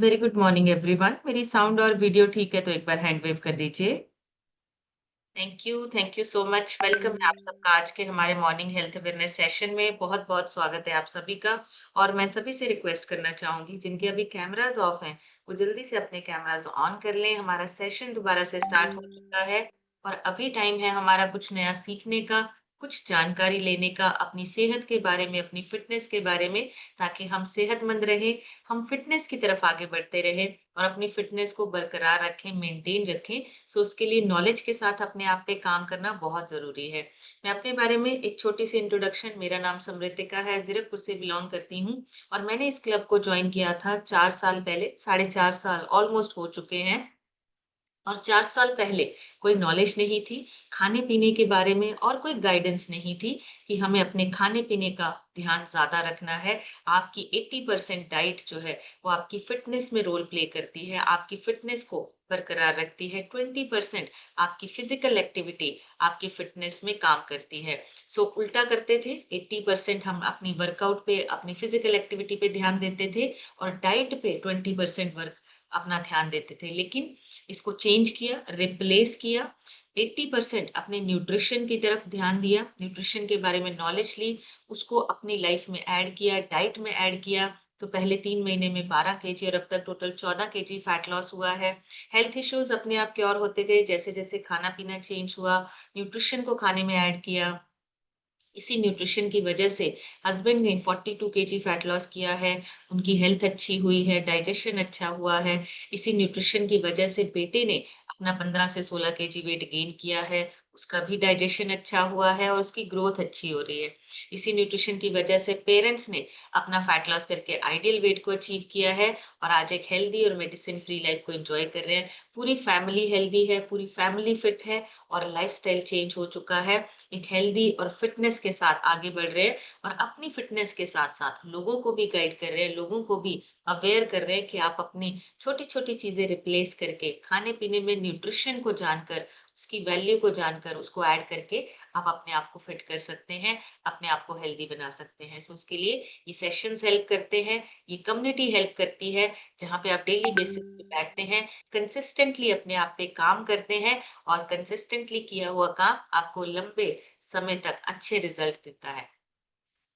Very good morning everyone. मेरी sound और video ठीक है तो एक बार हैंड वेव कर दीजिए। Thank you so much. Welcome है आप सबका आज के हमारे मॉर्निंग हेल्थ अवेयरनेस सेशन में। बहुत बहुत स्वागत है आप सभी का। और मैं सभी से रिक्वेस्ट करना चाहूंगी जिनके अभी कैमराज ऑफ हैं वो जल्दी से अपने कैमराज ऑन कर लें। हमारा सेशन दोबारा से स्टार्ट हो चुका है और अभी टाइम है हमारा कुछ नया सीखने का, कुछ जानकारी लेने का अपनी सेहत के बारे में, अपनी फिटनेस के बारे में, ताकि हम सेहतमंद रहें, हम फिटनेस की तरफ आगे बढ़ते रहें और अपनी फिटनेस को बरकरार रखें, मेंटेन रखें। सो उसके लिए नॉलेज के साथ अपने आप पे काम करना बहुत ज़रूरी है। मैं अपने बारे में एक छोटी सी इंट्रोडक्शन, मेरा नाम समृतिका है, ज़ीरकपुर से बिलॉन्ग करती हूँ और मैंने इस क्लब को जॉइन किया था 4 साल पहले, साढ़े 4 साल ऑलमोस्ट हो चुके हैं। और 4 साल पहले कोई नॉलेज नहीं थी खाने-पीने के बारे में और कोई गाइडेंस नहीं थी कि हमें अपने खाने-पीने का ध्यान ज़्यादा रखना है। आपकी 80% डाइट जो है, वो आपकी फ़िटनेस में रोल प्ले करती है, आपकी फ़िटनेस को बरकरार रखती है। 20% आपकी फ़िज़िकल एक्टिविटी आपकी फ़िटनेस में काम करती है। सो उल्टा करते थे, 80% हम अपनी वर्कआउट पे, अपनी फ़िज़िकल एक्टिविटी पे ध्यान देते थे और डाइट पे 20% वर्क अपना ध्यान देते थे। लेकिन इसको चेंज किया, रिप्लेस किया, 80% अपने न्यूट्रिशन की तरफ ध्यान दिया, न्यूट्रिशन के बारे में नॉलेज ली, उसको अपनी लाइफ में ऐड किया, डाइट में ऐड किया। तो पहले 3 महीने में 12 केजी और अब तक टोटल 14 केजी फैट लॉस हुआ है। हेल्थ इश्यूज़ अपने आप क्योर होते गए जैसे-जैसे खाना-पीना चेंज हुआ, न्यूट्रिशन को खाने में ऐड किया। इसी न्यूट्रिशन की वजह से हस्बैंड ने 42 केजी फैट लॉस किया है, उनकी हेल्थ अच्छी हुई है, डाइजेशन अच्छा हुआ है। इसी न्यूट्रिशन की वजह से बेटे ने अपना 15 से 16 केजी वेट गेन किया है, उसका भी डाइजेशन अच्छा हुआ है और उसकी ग्रोथ अच्छी हो रही है। इसी न्यूट्रिशन की वजह से पेरेंट्स ने अपना फैट लॉस करके आइडियल वेट को अचीव किया है और आज एक हेल्दी और मेडिसिन फ्री लाइफ को एंजॉय कर रहे हैं। पूरी फैमिली हेल्दी है, पूरी फैमिली फिट है और लाइफस्टाइल चेंज हो चुका है। एक हेल्दी और फिटनेस के साथ आगे बढ़ रहे हैं और अपनी फिटनेस के साथ-साथ लोगों को भी गाइड कर रहे हैं, लोगों को भी अवेयर कर रहे हैं कि आप अपनी छोटी-छोटी चीज़ें रिप्लेस करके, खाने-पीने में न्यूट्रिशन को जानकर, उसकी वैल्यू को जानकर, उसको ऐड करके आप अपने आप को फिट कर सकते हैं, अपने आप को हेल्दी बना सकते हैं। सो उसके लिए ये सेशंस हेल्प करते हैं, ये कम्युनिटी हेल्प करती है, जहाँ पे आप डेली बेसिस पे बैठते हैं, कंसिस्टेंटली अपने आप पे काम करते हैं और कंसिस्टेंटली किया हुआ काम आपको लंबे समय तक अच्छे रिजल्ट देता है।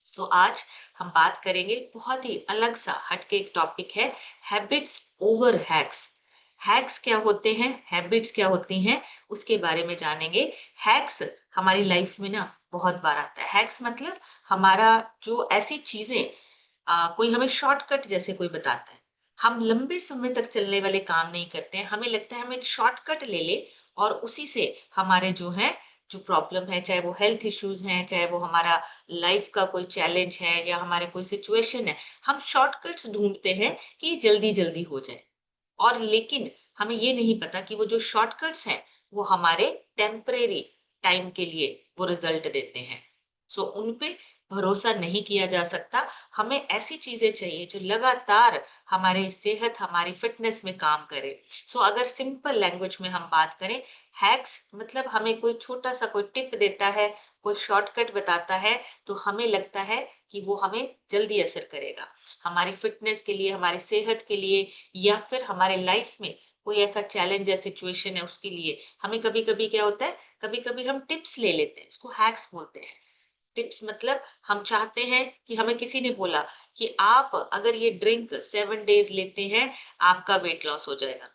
सो आज हम बात करेंगे बहुत ही अलग सा हटके एक टॉपिक है, हैबिट्स ओवर हैक्स। हैक्स क्या होते हैं, हैबिट्स क्या होती हैं, उसके बारे में जानेंगे। हैक्स हमारी लाइफ में ना बहुत बार आता है। हैक्स मतलब हमारा जो ऐसी चीजें कोई हमें शॉर्टकट जैसे कोई बताता है। हम लंबे समय तक चलने वाले काम नहीं करते हैं, हमें लगता है हम एक शॉर्टकट ले ले और उसी से हमारे जो है, जो प्रॉब्लम है, चाहे वो हेल्थ इश्यूज हैं, चाहे वो हमारा लाइफ का कोई चैलेंज है या हमारे कोई सिचुएशन है, हम शॉर्टकट्स ढूंढते हैं कि जल्दी जल्दी हो जाए। और लेकिन हमें ये नहीं पता कि वो जो शॉर्टकट्स हैं, वो हमारे टेम्परेरी टाइम के लिए वो रिजल्ट देते हैं। सो उन पे भरोसा नहीं किया जा सकता। हमें ऐसी चीजें चाहिए जो लगातार हमारे सेहत, हमारी फिटनेस में काम करे। सो अगर सिंपल लैंग्वेज में हम बात करें, हैक्स मतलब हमें कोई छोटा सा कोई टिप देता है, कोई शॉर्टकट बताता है, तो हमें लगता है कि वो हमें जल्दी असर करेगा। हमारी फिटनेस के लिए, हमारी सेहत के लिए या फिर हमारे लाइफ में कोई ऐसा चैलेंज या सिचुएशन है उसके लिए हमें कभी-कभी क्या होता है, कभी-कभी हम टिप्स ले लेते हैं, उसको हैक्स बोलते हैं। टिप्स मतलब हम चाहते हैं कि हमें किसी ने बोला कि आप अगर ये ड्रिंक 7 डेज़ लेते हैं, आपका वेट लॉस हो जाएगा।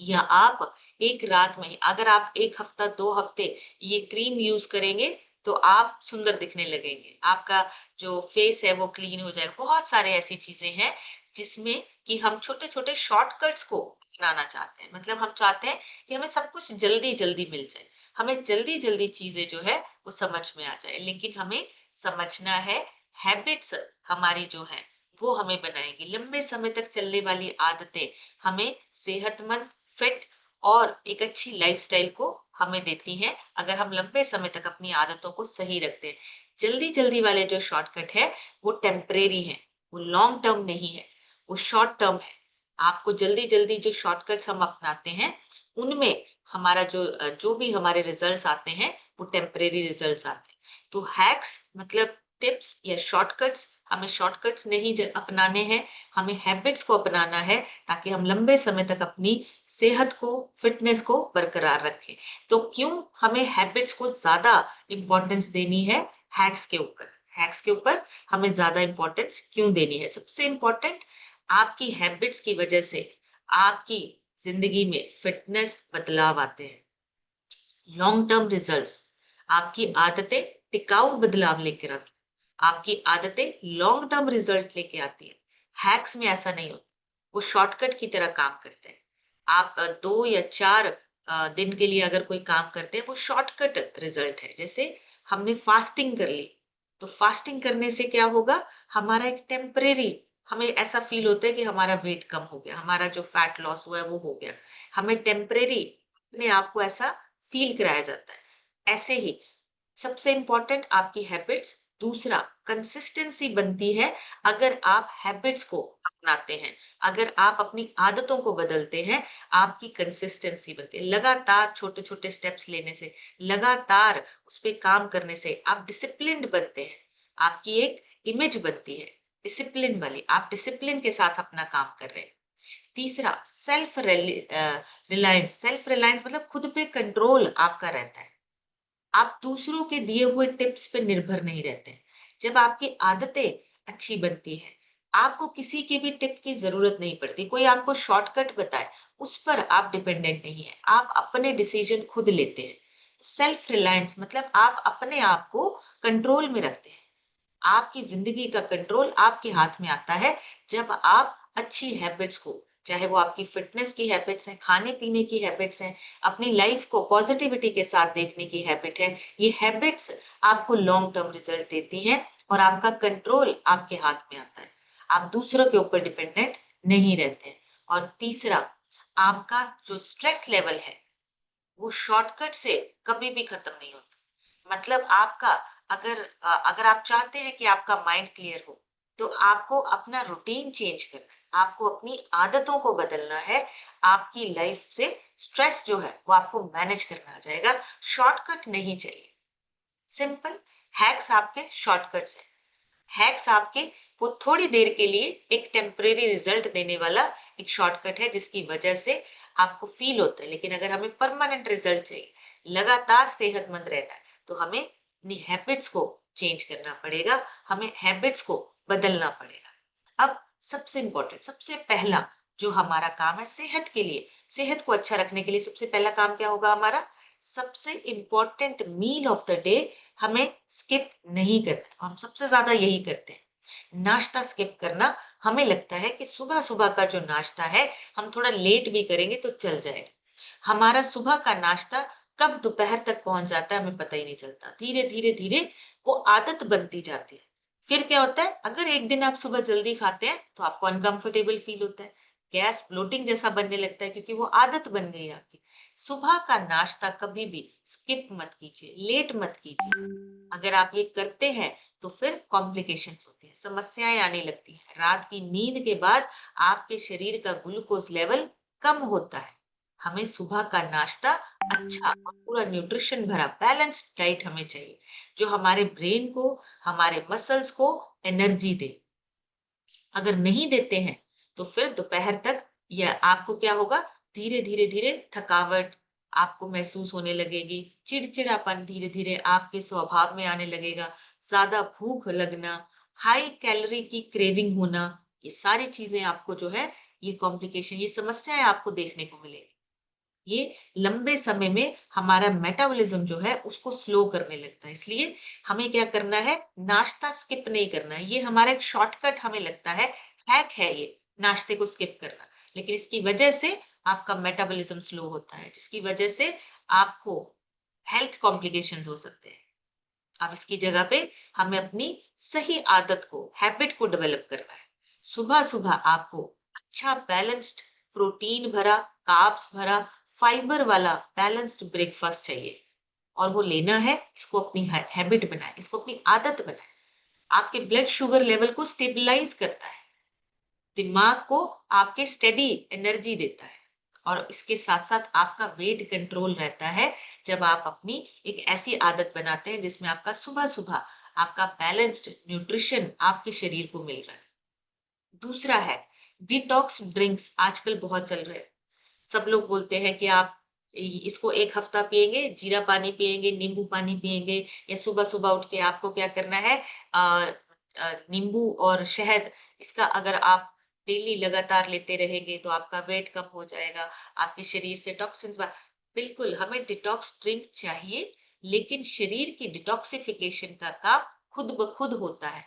या आप एक रात में अगर आप 1 हफ्ता 2 हफ्ते ये क्रीम यूज़ करेंगे, तो आप सुंदर दिखने लगेंगे। आपका जो फेस है वो क्लीन हो जाएगा। बहुत सारे ऐसी चीज़ें हैं जिसमें कि हम छोटे-छोटे शॉर्टकट्स को अपनाना चाहते हैं। मतलब हम चाहते हैं कि हमें सब कुछ जल्दी-जल्दी मिल जाए। हमें जल्दी-जल्दी चीज़ें जो है वो समझ में आ जाए। लेकिन हमें समझना है, हैबिट्स हमारी जो हैं वो हमें बनाएँगी। लंबे समय तक चलने वाली आदतें हमें सेहतमंद, फिट और एक अच्छी लाइफस्टाइल को हमें देती हैं, अगर हम लंबे समय तक अपनी आदतों को सही रखते हैं। जल्दी-जल्दी वाले जो शॉर्टकट है, वो टेम्परेरी हैं, वो लॉन्ग टर्म नहीं है, वो शॉर्ट टर्म है। आपको जल्दी-जल्दी जो शॉर्टकट्स हम अपनाते हैं, उनमें हमारा जो भी हमारे रिजल्ट्स आते हैं, वो टेम्परेरी रिजल्ट्स आते हैं। तो हैक्स मतलब टिप्स या शॉर्टकट्स हमें शॉर्टकट्स नहीं अपनाने हैं, हमें हैबिट्स को अपनाना है ताकि हम लंबे समय तक अपनी सेहत को, फिटनेस को बरकरार रखें। तो क्यों हमें हैबिट्स को ज्यादा इंपॉर्टेंस देनी है हैक्स के ऊपर? हैक्स के ऊपर हमें ज्यादा इंपॉर्टेंस क्यों देनी है? सबसे इंपॉर्टेंट, आपकी हैबिट्स की वजह से आपकी जिंदगी में फिटनेस बदलाव आते हैं, लॉन्ग टर्म रिजल्ट्स। आपकी आदतें टिकाऊ बदलाव लेकर आती हैं, आपकी आदतें लॉन्ग टर्म रिजल्ट लेके आती है। हैक्स में ऐसा नहीं होता, वो शॉर्टकट की तरह काम करते हैं। आप 2 या 4 दिन के लिए अगर कोई काम करते हैं, वो शॉर्टकट रिजल्ट है। जैसे हमने फास्टिंग कर ली, तो फास्टिंग करने से क्या होगा, हमारा एक टेम्परेरी, हमें ऐसा फील होता है कि हमारा वेट कम हो गया, हमारा जो फैट लॉस हुआ है वो हो गया, हमें टेम्परेरी अपने आप को ऐसा फील कराया जाता है। ऐसे ही सबसे इंपॉर्टेंट आपकी हैबिट्स, दूसरा कंसिस्टेंसी बनती है अगर आप हैबिट्स को अपनाते हैं, अगर आप अपनी आदतों को बदलते हैं, आपकी कंसिस्टेंसी बनती है। लगातार छोटे छोटे स्टेप्स लेने से, लगातार उस पे काम करने से आप डिसिप्लिन्ड बनते हैं, आपकी एक इमेज बनती है डिसिप्लिन वाली, आप डिसिप्लिन के साथ अपना काम कर रहे हैं। तीसरा, रिलायंस। सेल्फ रिलायंस मतलब खुद पे कंट्रोल आपका रहता है, आप दूसरों के दिए हुए टिप्स पे निर्भर नहीं रहते। जब आपकी आदतें अच्छी बनती है, आपको किसी की भी टिप की जरूरत नहीं पड़ती, कोई आपको शॉर्टकट बताए उस पर आप डिपेंडेंट नहीं है, आप अपने डिसीजन खुद लेते हैं। तो सेल्फ रिलायंस मतलब आप अपने आप को कंट्रोल में रखते हैं, आपकी जिंदगी का कंट्रोल आपके हाथ में आता है जब आप अच्छी हैबिट्स को, चाहे वो आपकी फिटनेस की हैबिट्स हैं, खाने पीने की हैबिट्स हैं, अपनी लाइफ को पॉजिटिविटी के साथ देखने की हैबिट है, ये हैबिट्स आपको लॉन्ग टर्म रिजल्ट देती हैं और आपका कंट्रोल आपके हाथ में आता है, आप दूसरों के ऊपर डिपेंडेंट नहीं रहते। और तीसरा, आपका जो स्ट्रेस लेवल है वो शॉर्टकट से कभी भी खत्म नहीं होता। मतलब आपका, अगर आप चाहते हैं कि आपका माइंड क्लियर हो, तो आपको अपना रूटीन चेंज करना है, आपको अपनी आदतों को बदलना है, आपकी लाइफ से स्ट्रेस जो है वो आपको मैनेज करना आ जाएगा, शॉर्टकट नहीं चाहिए। सिंपल हैक्स आपके शॉर्टकट्स हैं। हैक्स आपके वो थोड़ी देर के लिए एक टेम्परेरी रिजल्ट देने वाला एक शॉर्टकट है जिसकी वजह से आपको फील होता है, लेकिन अगर हमें परमानेंट रिजल्ट चाहिए, लगातार सेहतमंद रहना है, तो हमें अपनी हैबिट्स को चेंज करना पड़ेगा, हमें हैबिट्स को बदलना पड़ेगा। अब सबसे इंपॉर्टेंट, सबसे पहला जो हमारा काम है सेहत के लिए, सेहत को अच्छा रखने के लिए सबसे पहला काम क्या होगा हमारा? सबसे important meal of the day हमें स्किप नहीं करना, हम सबसे ज्यादा यही करते हैं, नाश्ता स्किप करना। हमें लगता है कि सुबह सुबह का जो नाश्ता है हम थोड़ा लेट भी करेंगे तो चल जाएगा, हमारा सुबह का नाश्ता कब दोपहर तक पहुंच जाता है हमें पता ही नहीं चलता, धीरे धीरे धीरे वो आदत बनती जाती है। फिर क्या होता है, अगर एक दिन आप सुबह जल्दी खाते हैं तो आपको अनकंफर्टेबल फील होता है, गैस ब्लोटिंग जैसा बनने लगता है, क्योंकि वो आदत बन गई है आपकी। सुबह का नाश्ता कभी भी स्किप मत कीजिए, लेट मत कीजिए। अगर आप ये करते हैं तो फिर कॉम्प्लिकेशंस होती हैं, समस्याएं आने लगती हैं, रात की नींद के बाद आपके शरीर का ग्लूकोज लेवल कम होता है। हमें सुबह का नाश्ता अच्छा और पूरा न्यूट्रिशन भरा बैलेंस्ड डाइट हमें चाहिए, जो हमारे ब्रेन को, हमारे मसल्स को एनर्जी दे। अगर नहीं देते हैं तो फिर दोपहर तक या आपको क्या होगा, धीरे धीरे धीरे थकावट आपको महसूस होने लगेगी, चिड़चिड़ापन धीरे धीरे आपके स्वभाव में आने लगेगा, ज्यादा भूख लगना, हाई कैलोरी की क्रेविंग होना, ये सारी चीजें आपको जो है, ये कॉम्प्लिकेशन, ये समस्याएं आपको देखने को मिलेगी। ये लंबे समय में हमारा मेटाबॉलिज्म जो है उसको स्लो करने लगता है। इसलिए हमें क्या करना है, नाश्ता स्किप नहीं करना है, ये हमारा एक शॉर्टकट हमें लगता है, हैक है ये, नाश्ते को स्किप करना। लेकिन इसकी वजह से आपका मेटाबॉलिज्म स्लो होता है, जिसकी वजह से आपको हेल्थ कॉम्प्लिकेशंस हो सकते हैं। अब इसकी जगह पे हमें अपनी सही आदत को, हैबिट को डेवलप करना है। सुबह सुबह आपको अच्छा बैलेंस्ड, प्रोटीन भरा, कार्ब्स भरा, फाइबर वाला बैलेंस्ड ब्रेकफास्ट चाहिए, और वो लेना है, इसको अपनी हैबिट बनाए, इसको अपनी आदत बनाए। आपके ब्लड शुगर लेवल को स्टेबलाइज करता है, दिमाग को आपके स्टेडी एनर्जी देता है, और इसके साथ साथ आपका वेट कंट्रोल रहता है जब आप अपनी एक ऐसी आदत बनाते हैं जिसमें आपका सुबह सुबह आपका बैलेंस्ड न्यूट्रिशन आपके शरीर को मिल रहा है। दूसरा है डिटॉक्स ड्रिंक्स, आजकल बहुत चल रहे हैं। सब लोग बोलते हैं कि आप इसको 1 हफ्ता पिएँगे, जीरा पानी पिएँगे, नींबू पानी पिएँगे, या सुबह-सुबह उठ के आपको क्या करना है, नींबू और शहद, इसका अगर आप डेली लगातार लेते रहेंगे तो आपका वेट कम हो जाएगा, आपके शरीर से टॉक्सिन्स बा बिल्कुल, हमें डिटॉक्स ड्रिंक चाहिए, लेकिन शरीर की डिटॉक्सिफिकेशन का काम खुद ब खुद होता है।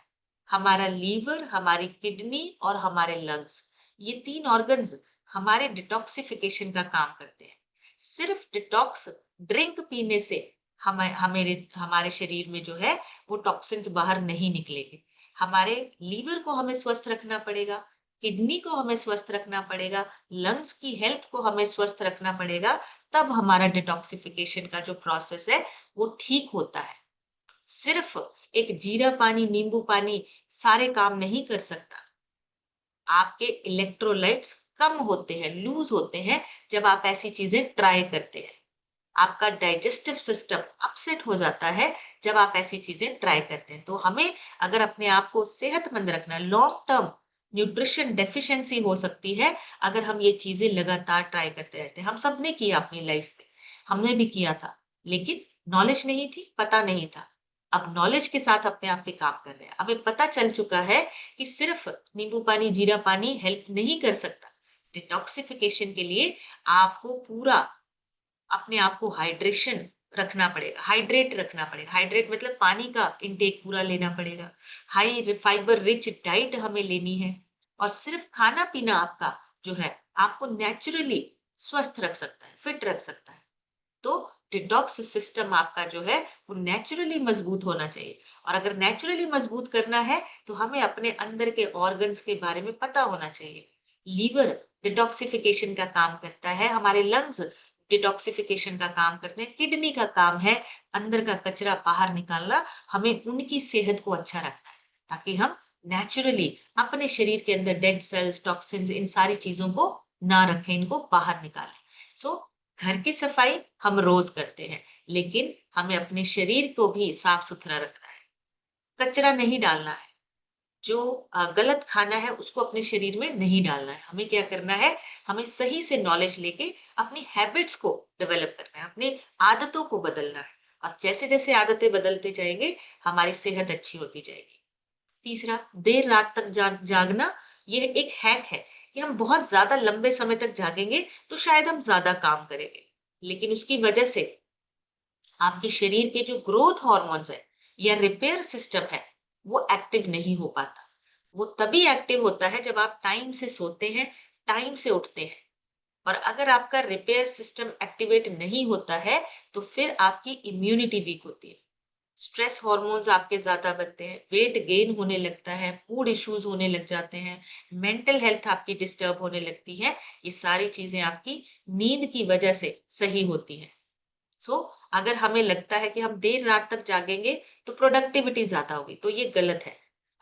हमारा लीवर, हमारी किडनी और हमारे लंग्स, ये 3 ऑर्गन्स हमारे डिटॉक्सिफिकेशन का काम करते हैं। सिर्फ डिटॉक्स ड्रिंक पीने से हमारे शरीर में जो है वो टॉक्सिन्स बाहर नहीं निकलेंगे। हमारे लीवर को हमें स्वस्थ रखना पड़ेगा, किडनी को हमें स्वस्थ रखना पड़ेगा, लंग्स की हेल्थ को हमें स्वस्थ रखना पड़ेगा, तब हमारा डिटॉक्सिफिकेशन का जो प्रोसेस है वो ठीक होता है। सिर्फ एक जीरा पानी, नींबू पानी सारे काम नहीं कर सकता। आपके इलेक्ट्रोलाइट्स कम होते हैं, लूज़ होते हैं जब आप ऐसी चीज़ें ट्राई करते हैं। आपका डाइजेस्टिव सिस्टम अपसेट हो जाता है जब आप ऐसी चीज़ें ट्राई करते हैं। तो हमें अगर अपने आप को सेहतमंद रखना है, लॉन्ग टर्म न्यूट्रिशन डेफिशिएंसी हो सकती है अगर हम ये चीज़ें लगातार ट्राई करते रहते हैं। हम सबने किया अपनी लाइफ में, हमने भी किया था, लेकिन नॉलेज नहीं थी, पता नहीं था। अब नॉलेज के साथ अपने आप पे काम कर रहे हैं। हमें पता चल चुका है कि सिर्फ नींबू पानी, जीरा पानी हेल्प नहीं कर सकता। डिटॉक्सिफिकेशन के लिए आपको पूरा अपने आप को हाइड्रेट रखना पड़ेगा। हाइड्रेट मतलब पानी का इंटेक पूरा लेना पड़ेगा। हाई फाइबर रिच डाइट हमें लेनी है, और सिर्फ खाना-पीना आपका जो है, आपको नेचुरली स्वस्थ रख सकता है, फिट रख सकता है। तो डिटॉक्स सिस्टम आपका जो है वो नेचुरली मजबूत होना चाहिए, और अगर नेचुरली मजबूत करना है तो हमें अपने अंदर के ऑर्गन्स के बारे में पता होना चाहिए। लीवर डिटॉक्सिफिकेशन का काम करता है, हमारे लंग्स डिटॉक्सिफिकेशन का काम करते हैं, किडनी का काम है अंदर का कचरा बाहर निकालना। हमें उनकी सेहत को अच्छा रखना है ताकि हम नेचुरली अपने शरीर के अंदर डेड सेल्स, टॉक्सिन्स, इन सारी चीजों को ना रखें, इनको बाहर निकालें। सो घर की सफाई हम रोज करते हैं, लेकिन हमें अपने शरीर को भी साफ सुथरा रखना है, कचरा नहीं डालना है। जो गलत खाना है उसको अपने शरीर में नहीं डालना है। हमें क्या करना है, हमें सही से नॉलेज लेके अपनी हैबिट्स को डेवलप करना है, अपनी आदतों को बदलना है। और जैसे जैसे आदतें बदलते जाएंगे हमारी सेहत अच्छी होती जाएगी। तीसरा, देर रात तक जागना, यह एक हैक है कि हम बहुत ज्यादा लंबे समय तक जागेंगे तो शायद हम ज्यादा काम करेंगे, लेकिन उसकी वजह से आपके शरीर के जो ग्रोथ हार्मोन्स है या रिपेयर सिस्टम है वो एक्टिव नहीं हो पाता। वो तभी एक्टिव होता है जब आप टाइम से सोते हैं, टाइम से उठते हैं। और अगर आपका रिपेयर सिस्टम एक्टिवेट नहीं होता है तो फिर आपकी इम्यूनिटी वीक होती है, स्ट्रेस हार्मोन्स आपके ज्यादा बनते हैं, वेट गेन होने लगता है, मूड इश्यूज होने लग जाते हैं, मेंटल हेल्थ आपकी डिस्टर्ब होने लगती है। ये सारी चीजें आपकी नींद की वजह से सही होती हैं। सो अगर हमें लगता है कि हम देर रात तक जागेंगे तो प्रोडक्टिविटी ज्यादा होगी, तो ये गलत है।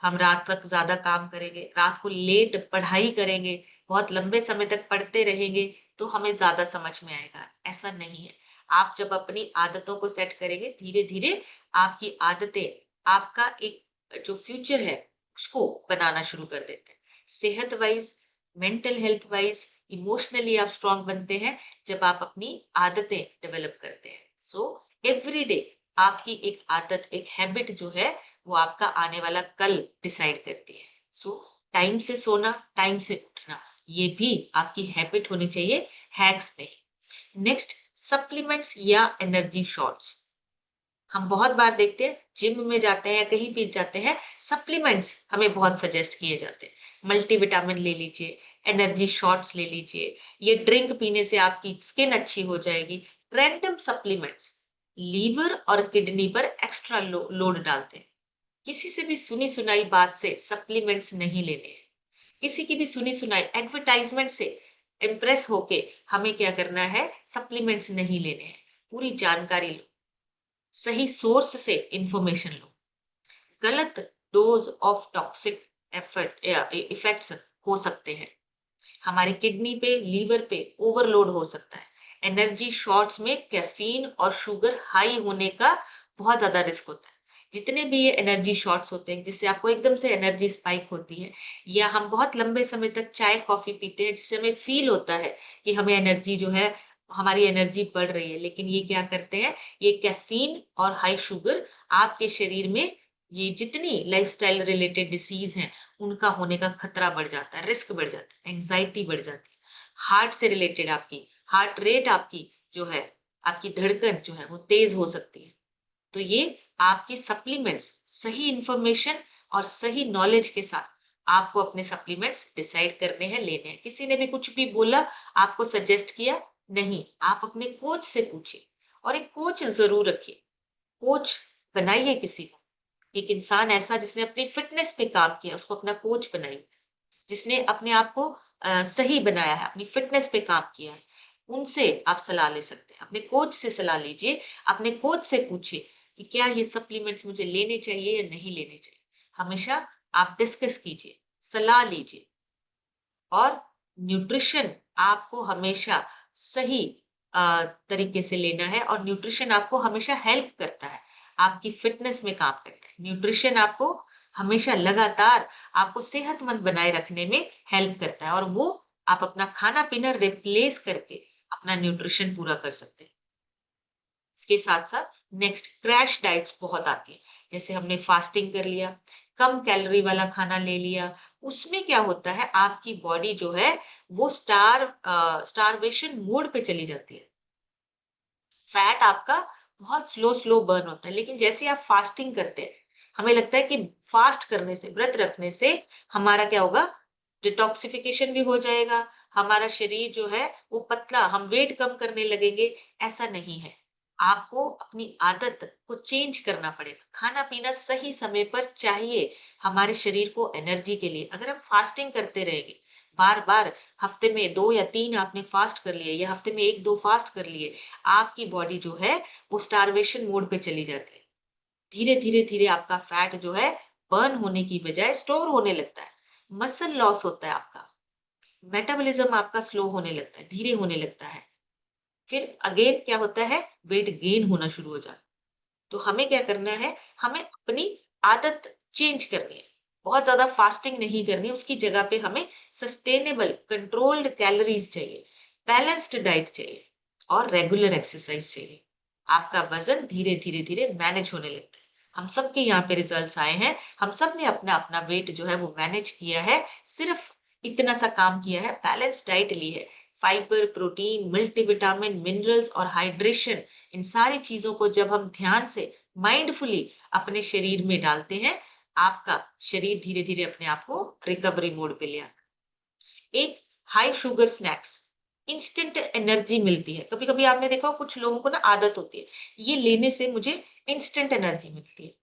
हम रात तक ज्यादा काम करेंगे, रात को लेट पढ़ाई करेंगे, बहुत लंबे समय तक पढ़ते रहेंगे तो हमें ज्यादा समझ में आएगा, ऐसा नहीं है। आप जब अपनी आदतों को सेट करेंगे धीरे धीरे, आपकी आदतें आपका एक जो फ्यूचर है उसको बनाना शुरू कर देते हैं। सेहत wise, mental health wise, emotionally आप स्ट्रांग बनते हैं जब आप अपनी आदतें डेवलप करते हैं। सो एवरी डे आपकी एक आदत, एक हैबिट जो है वो आपका आने वाला कल डिसाइड करती है। सो टाइम से सोना, टाइम से उठना, ये भी आपकी हैबिट होनी चाहिए, हैक्स नहीं। नेक्स्ट, सप्लीमेंट्स या एनर्जी शॉट्स। हम बहुत बार देखते हैं जिम में जाते हैं या कहीं भी जाते हैं, सप्लीमेंट्स हमें बहुत सजेस्ट किए जाते हैं। मल्टीविटामिन ले लीजिए, एनर्जी शॉट्स ले लीजिए, ये ड्रिंक पीने से आपकी स्किन अच्छी हो जाएगी। रैंडम सप्लीमेंट्स लीवर और किडनी पर एक्स्ट्रा लोड डालते हैं। किसी से भी सुनी सुनाई बात से सप्लीमेंट्स नहीं लेने हैं। किसी की भी सुनी सुनाई एडवर्टाइजमेंट से इम्प्रेस होके हमें क्या करना है, सप्लीमेंट्स नहीं लेने हैं। पूरी जानकारी लो, सही सोर्स से इंफॉर्मेशन लो। गलत डोज ऑफ टॉक्सिक इफेक्ट्स हो सकते हैं, हमारी किडनी पे, लीवर पे ओवरलोड हो सकता है। एनर्जी शॉट्स में कैफीन और शुगर हाई होने का बहुत ज्यादा रिस्क होता है। जितने भी ये एनर्जी शॉट्स होते हैं, जिससे आपको एकदम से एनर्जी स्पाइक होती है, या हम बहुत लंबे समय तक चाय, कॉफ़ी पीते हैं, जिससे हमें फ़ील होता है कि हमें एनर्जी जो है, हमारी एनर्जी बढ़ रही है। लेकिन ये क्या करते हैं, ये कैफ़ीन और हाई शुगर आपके शरीर में ये जितनी लाइफ़स्टाइल रिलेटेड डिसीज़ हैं, उनका होने का खतरा बढ़ जाता है, रिस्क बढ़ जाता है, एंग्ज़ायटी बढ़ जाती है। हार्ट से रिलेटेड आपकी हार्ट रेट आपकी जो है, आपकी धड़कन जो है वो तेज़ हो सकती है। तो ये आपके सप्लीमेंट्स सही इंफॉर्मेशन और सही नॉलेज के साथ आपको अपने सप्लीमेंट्स डिसाइड करने हैं, लेने हैं। किसी ने भी कुछ भी बोला, आपको सजेस्ट किया, नहीं, आप अपने कोच से पूछिए और एक कोच ज़रूर रखिए। कोच बनाइए किसी को। एक इंसान ऐसा जिसने अपनी फिटनेस पे काम किया, उसको अपना कोच बनाइए। जिसने अपने आप को सही बनाया है, अपनी फिटनेस पे काम किया है, उनसे आप सलाह ले सकते हैं। अपने कोच से सलाह लीजिए, अपने कोच से पूछिए कि क्या ये सप्लीमेंट्स मुझे लेने चाहिए या नहीं लेने चाहिए। हमेशा आप डिस्कस कीजिए, सलाह लीजिए और न्यूट्रिशन आपको हमेशा सही तरीके से लेना है और न्यूट्रिशन आपको हमेशा हेल्प करता है, आपकी फिटनेस में काम करता है। न्यूट्रिशन आपको हमेशा लगातार आपको सेहतमंद बनाए रखने में हेल्प करता है और वो आप अपना खाना-पीना रिप्लेस करके अपना न्यूट्रिशन पूरा कर सकते हैं। इसके साथ-साथ नेक्स्ट क्रैश डाइट्स बहुत आती हैं। जैसे हमने फास्टिंग कर लिया, कम कैलोरी वाला खाना ले लिया, उसमें क्या होता है आपकी बॉडी जो है वो स्टारवेशन मोड पे चली जाती है। फैट आपका बहुत स्लो बर्न होता है, लेकिन जैसे आप फास्टिंग करते हैं, हमें लगता है कि फास्ट करने से, व्रत रखने से हमारा क्या होगा, डिटॉक्सिफिकेशन भी हो जाएगा, हमारा शरीर जो है वो पतला, हम वेट कम करने लगेंगे, ऐसा नहीं है। आपको अपनी आदत को चेंज करना पड़ेगा। खाना-पीना सही समय पर चाहिए, हमारे शरीर को एनर्जी के लिए। अगर हम फास्टिंग करते रहेंगे, बार-बार हफ्ते में 2 या 3 आपने फास्ट कर लिए या हफ्ते में 1-2 फास्ट कर लिए, आपकी बॉडी जो है वो स्टार्वेशन मोड पे चली जाती है। धीरे-धीरे आपका फैट जो है बर्न होने की बजाय स्टोर होने लगता है। मसल लॉस होता है आपका, मेटाबॉलिज्म आपका स्लो होने लगता है, धीरे होने लगता है। फिर अगेन क्या होता है, वेट गेन होना शुरू हो जाता है। तो हमें क्या करना है, हमें अपनी आदत चेंज करनी है। बहुत ज़्यादा फास्टिंग नहीं करनी है, उसकी जगह पे हमें सस्टेनेबल कंट्रोल्ड कैलोरीज़ चाहिए, बैलेंस्ड डाइट चाहिए और रेगुलर एक्सरसाइज चाहिए। आपका वज़न धीरे-धीरे मैनेज होने लगता है। हम सबके यहाँ पे रिजल्ट्स आए हैं, हम सब ने अपना-अपना वेट जो है वो मैनेज किया है, सिर्फ इतना सा काम किया है, बैलेंस डाइट ली है। फाइबर, प्रोटीन, मल्टीविटामिन, मिनरल्स और हाइड्रेशन, इन सारी चीज़ों को जब हम ध्यान से माइंडफुली अपने शरीर में डालते हैं, आपका शरीर धीरे-धीरे अपने आप को रिकवरी मोड पे ले आता है। एक high sugar snacks, instant energy मिलती है। कभी-कभी आपने देखा हो कुछ लोगों को ना आदत होती है, ये लेने से मुझे इंस्टेंट एनर्जी मिलती है।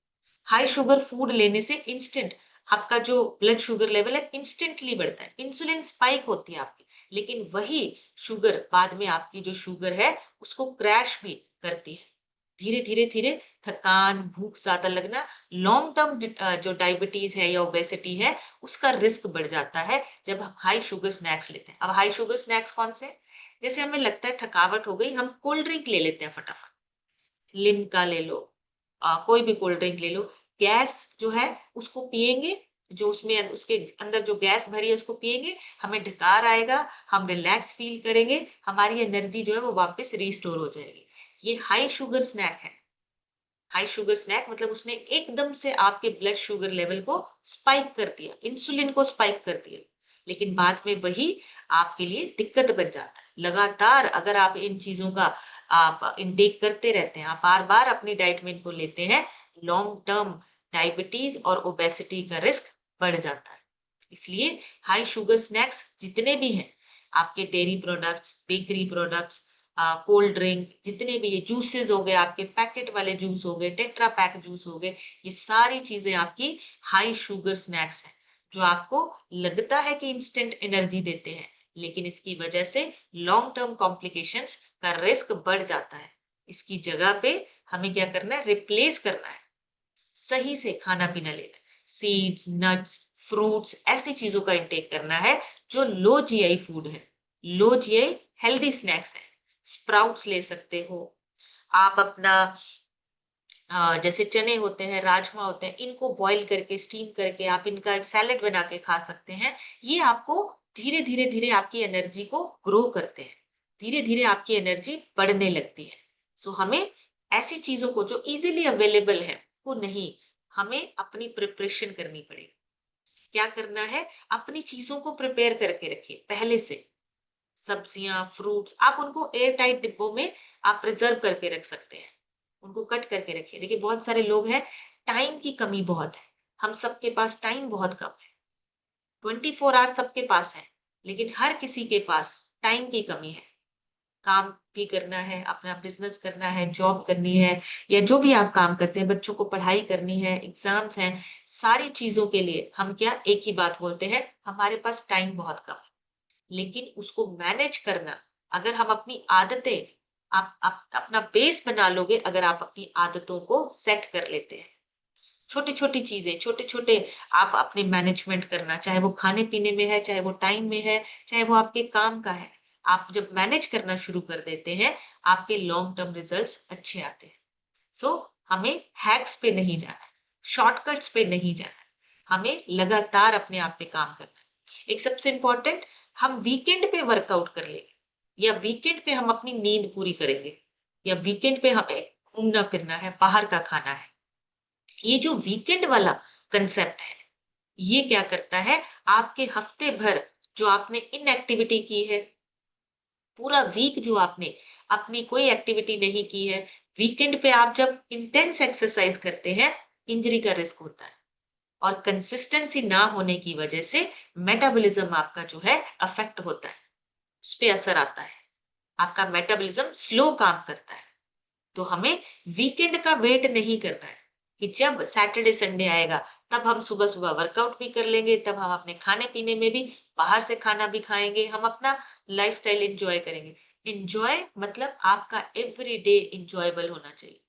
हाई शुगर फूड लेने से इंस्टेंट आपका जो ब्लड शुगर लेवल है इंस्टेंटली बढ़ता है, इंसुलिन स्पाइक होती है आपकी, लेकिन वही शुगर बाद में आपकी जो शुगर है उसको क्रैश भी करती है। धीरे थकान, भूख ज्यादा लगना, लॉन्ग टर्म जो डायबिटीज है या ओबेसिटी है उसका रिस्क बढ़ जाता है जब हम हाई शुगर स्नैक्स लेते हैं। अब हाई शुगर स्नैक्स कौन से? जैसे हमें लगता है थकावट हो गई, हम कोल्ड ड्रिंक ले लेते हैं फटाफट, लिम्का ले लो, कोई भी कोल्ड ड्रिंक ले लो, गैस जो है उसको पिएँगे, जो उसमें उसके अंदर जो गैस भरी है उसको पिएँगे, हमें ढकार आएगा, हम रिलैक्स फ़ील करेंगे, हमारी एनर्जी जो है वो वापस रिस्टोर हो जाएगी। ये हाई शुगर स्नैक है। हाई शुगर स्नैक मतलब उसने एकदम से आपके ब्लड शुगर लेवल को स्पाइक कर दिया, इंसुलिन को स्पाइक कर दिया। लेकिन बाद में वही आपके लिए दिक्कत बन जाता है। लगातार अगर आप इन चीज़ों का आप इनटेक करते रहते हैं, आप बार-बार अपनी डाइट में इनको लेते हैं, लॉन्ग टर्म डायबिटीज़ और ओबेसिटी का रिस्क बढ़ जाता है। इसलिए हाई शुगर स्नैक्स जितने भी हैं, आपके dairy products, bakery products, cold drink, जितने भी ये जूसेस हो गए, आपके पैकेट वाले जूस हो गए, टेट्रा पैक जूस हो गए, ये सारी चीजें आपकी हाई शुगर स्नैक्स हैं, जो आपको लगता है कि इंस्टेंट एनर्जी देते हैं, लेकिन इसकी वजह से लॉन्ग टर्म कॉम्प्लिकेशंस का रिस्क बढ़ जाता है। इसकी जगह पे हमें क्या करना है, रिप्लेस करना है, सही से खाना पीना लेना है, सीड्स, नट्स, फ्रूट्स, ऐसी चीजों का इंटेक करना है जो लो जीआई फूड है, लो जीआई हेल्दी स्नैक्स है। स्प्राउट्स ले सकते हो, आप अपना जैसे चने होते हैं, राजमा होते हैं, इनको बॉयल करके, स्टीम करके आप इनका एक सैलेड बना के खा सकते हैं। ये आपको धीरे-धीरे आपकी एनर्जी को ग्रो करते हैं। धीरे-धीरे आपकी एनर्जी बढ़ने लगती है। सो हमें ऐसी चीज़ों को जो ईज़िली अवेलेबल है, वो नहीं, हमें अपनी प्रिपरेशन करनी पड़ेगी। क्या करना है? अपनी चीज़ों को प्रिपेयर करके रखिए पहले से। सब्जियाँ, फ्रूट्स आप उनको एयर टाइट डिब्बों में आप प्रिज़र्व करके रख सकते हैं। उनको कट करके रखिए। देखिए बहुत सारे लोग हैं, टाइम की कमी बहुत है। हम सबके पास टाइम बहुत कम है। 24 आवर्स सबके पास है, लेकिन हर किसी के पास टाइम की कमी है। काम भी करना है, अपना बिज़नेस करना है, जॉब करनी है या जो भी आप काम करते हैं, बच्चों को पढ़ाई करनी है, एग्ज़ाम्स हैं, सारी चीज़ों के लिए हम क्या एक ही बात बोलते हैं, हमारे पास टाइम बहुत कम है। लेकिन उसको मैनेज करना, अगर हम अपनी आदतें आप अपना बेस बना लोगे, अगर आप अपनी आदतों को सेट कर लेते हैं। छोटी-छोटी चीज़ें, छोटे-छोटे आप अपने मैनेजमेंट करना, चाहे वो खाने-पीने में है, चाहे वो टाइम में है, चाहे वो आपके काम का है। आप जब मैनेज करना शुरू कर देते हैं, आपके लॉन्ग टर्म रिजल्ट्स अच्छे आते हैं। सो हमें हैक्स पे नहीं जाना है, शॉर्टकट्स पे नहीं जाना है। हमें लगातार अपने आप पे काम करना है। एक सबसे इम्पोर्टेंट, हम वीकेंड पे वर्कआउट कर लेंगे या वीकेंड पे हम अपनी नींद पूरी करेंगे या वीकेंड पे हमें घूमना-फिरना है, बाहर का खाना है। ये जो वीकेंड वाला कंसेप्ट है, ये क्या करता है, आपके हफ्ते भर जो आपने इनएक्टिविटी की है, पूरा वीक जो आपने अपनी कोई एक्टिविटी नहीं की है, वीकेंड पे आप जब इंटेंस एक्सरसाइज करते हैं, इंजरी का रिस्क होता है और कंसिस्टेंसी ना होने की वजह से मेटाबॉलिज्म आपका जो है अफेक्ट होता है, उस पे असर आता है। आपका मेटाबॉलिज्म स्लो काम करता है। तो हमें वीकेंड का वेट नहीं करना है कि जब सैटरडे संडे आएगा तब हम सुबह-सुबह वर्कआउट भी कर लेंगे, तब हम अपने खाने-पीने में भी बाहर से खाना भी खाएँगे, हम अपना लाइफ़स्टाइल एन्जॉय करेंगे। एन्जॉय मतलब आपका एवरी डे एन्जॉयबल होना चाहिए।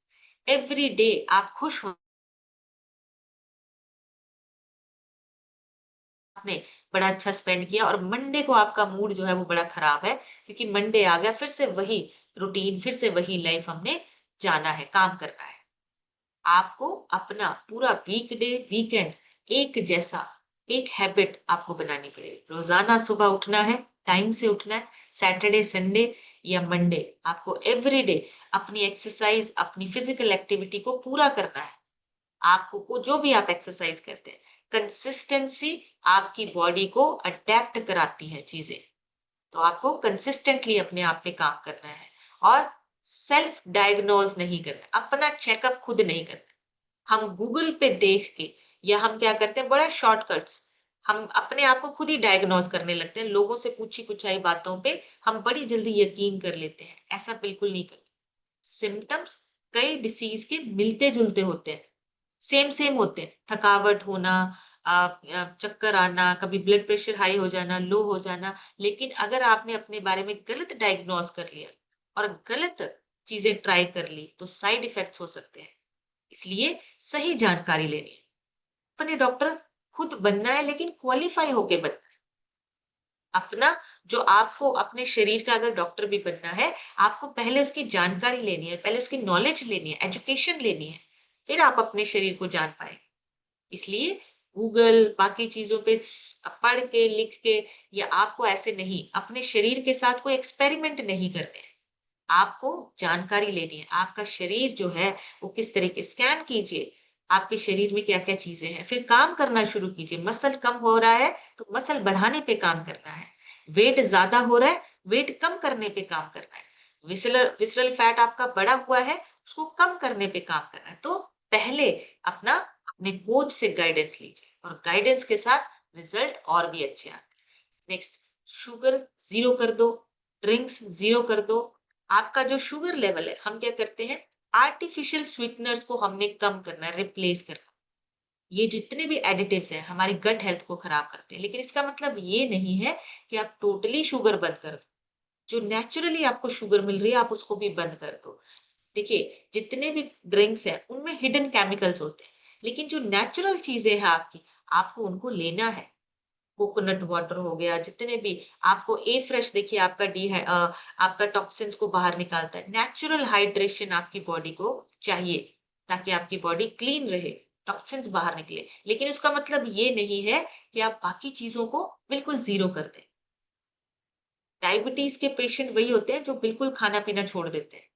एवरी डे आप खुश हो, आपने बड़ा अच्छा स्पेंड किया और मंडे को आपका मूड जो है वो बड़ा खराब है क्योंकि मंडे आ गया, फिर से वही रूटीन, फिर से वही लाइफ़ हमने जाना है, काम करना है। आपको अपना पूरा वीकडे, वीकेंड एक जैसा, एक हैबिट आपको बनानी पड़ेगी। रोज़ाना सुबह उठना है, टाइम से उठना है, सैटरडे, संडे या मंडे आपको एवरीडे अपनी एक्सरसाइज़, अपनी फिज़िकल एक्टिविटी को पूरा करना है। आपको को जो भी आप एक्सरसाइज़ करते हैं, कंसिस्टेंसी आपकी बॉडी को अडैप्ट कराती है चीज़ें। तो आपको कंसिस्टेंटली अपने आप पे काम करना है और सेल्फ डायग्नोज नहीं करना, अपना चेकअप खुद नहीं करना। हम गूगल पे देख के या हम क्या करते हैं, बड़ा शॉर्टकट्स, हम अपने आप को खुद ही डायग्नोज करने लगते हैं, लोगों से पूछी पुछाई बातों पे हम बड़ी जल्दी यकीन कर लेते हैं। ऐसा बिल्कुल नहीं करना। सिम्टम्स कई डिसीज के मिलते जुलते होते हैं, सेम सेम होते हैं, थकावट होना, चक्कर आना, कभी ब्लड प्रेशर हाई हो जाना, लो हो जाना। लेकिन अगर आपने अपने बारे में गलत डायग्नोज कर लिया और गलत चीजें ट्राई कर ली तो साइड इफेक्ट्स हो सकते हैं। इसलिए सही जानकारी लेनी है। अपने डॉक्टर खुद बनना है, लेकिन क्वालिफाई होके बनना है। अपना जो आपको अपने शरीर का अगर डॉक्टर भी बनना है, आपको पहले उसकी जानकारी लेनी है, पहले उसकी नॉलेज लेनी है, एजुकेशन लेनी है, फिर आप अपने शरीर को जान पाएँगे। इसलिए गूगल बाकी चीज़ों पे पढ़ के, लिख के या आपको ऐसे नहीं, अपने शरीर के साथ कोई एक्सपेरिमेंट नहीं करने हैं। आपको जानकारी लेनी है। आपका शरीर जो है वो किस तरीके, स्कैन कीजिए, आपके शरीर में क्या-क्या चीज़ें हैं। फिर काम करना शुरू कीजिए। मसल कम हो रहा है तो मसल बढ़ाने पे काम करना है। वेट ज़्यादा हो रहा है, वेट कम करने पे काम करना है। विसरल फैट आपका बढ़ा हुआ है, उसको कम करने पे काम करना है। तो पहले अपना अपने कोच से गाइडेंस लीजिए और गाइडेंस के साथ रिजल्ट और भी अच्छे आते हैं। नेक्स्ट, शुगर ज़ीरो कर दो, ड्रिंक्स ज़ीरो कर दो। आपका जो शुगर लेवल है, हम क्या करते हैं, आर्टिफिशियल स्वीटनर्स को हमने कम करना है, रिप्लेस करना। ये जितने भी एडिटिव्स हैं, हमारी गट हेल्थ को खराब करते हैं। लेकिन इसका मतलब ये नहीं है कि आप टोटली शुगर बंद कर दो। जो नेचुरली आपको शुगर मिल रही है, आप उसको भी बंद कर दो। देखिए, जितने भी ड्रिंक्स हैं, उनमें हिडन केमिकल्स होते हैं। लेकिन जो नेचुरल चीज़ें हैं आपकी, आपको उनको लेना है। कोकोनट वाटर हो गया, जितने भी आपको ए फ्रेश, देखिए आपका आपका टॉक्सिन्स को बाहर निकालता है। नेचुरल हाइड्रेशन आपकी बॉडी को चाहिए। ताकि आपकी बॉडी क्लीन रहे, टॉक्सिन्स बाहर निकले। लेकिन उसका मतलब ये नहीं है कि आप बाकी चीज़ों को बिल्कुल ज़ीरो कर दें। डायबिटीज़ के पेशेंट वही होते हैं जो बिल्कुल खाना-पीना छोड़ देते हैं,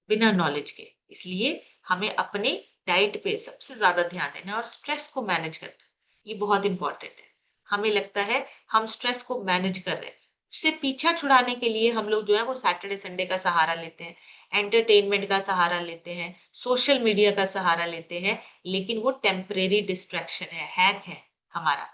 बिना नॉलेज के। इसलिए हमें अपने डाइट पे सबसे ज़्यादा ध्यान देना है और स्ट्रेस को मैनेज करना है, ये बहुत इम्पोर्टेंट है। हमें लगता है हम स्ट्रेस को मैनेज कर रहे हैं, उससे पीछा छुड़ाने के लिए हम लोग जो है वो सैटरडे संडे का सहारा लेते हैं, एंटरटेनमेंट का सहारा लेते हैं, सोशल मीडिया का सहारा लेते हैं, लेकिन वो टेम्परेरी डिस्ट्रैक्शन है, हैक है हमारा।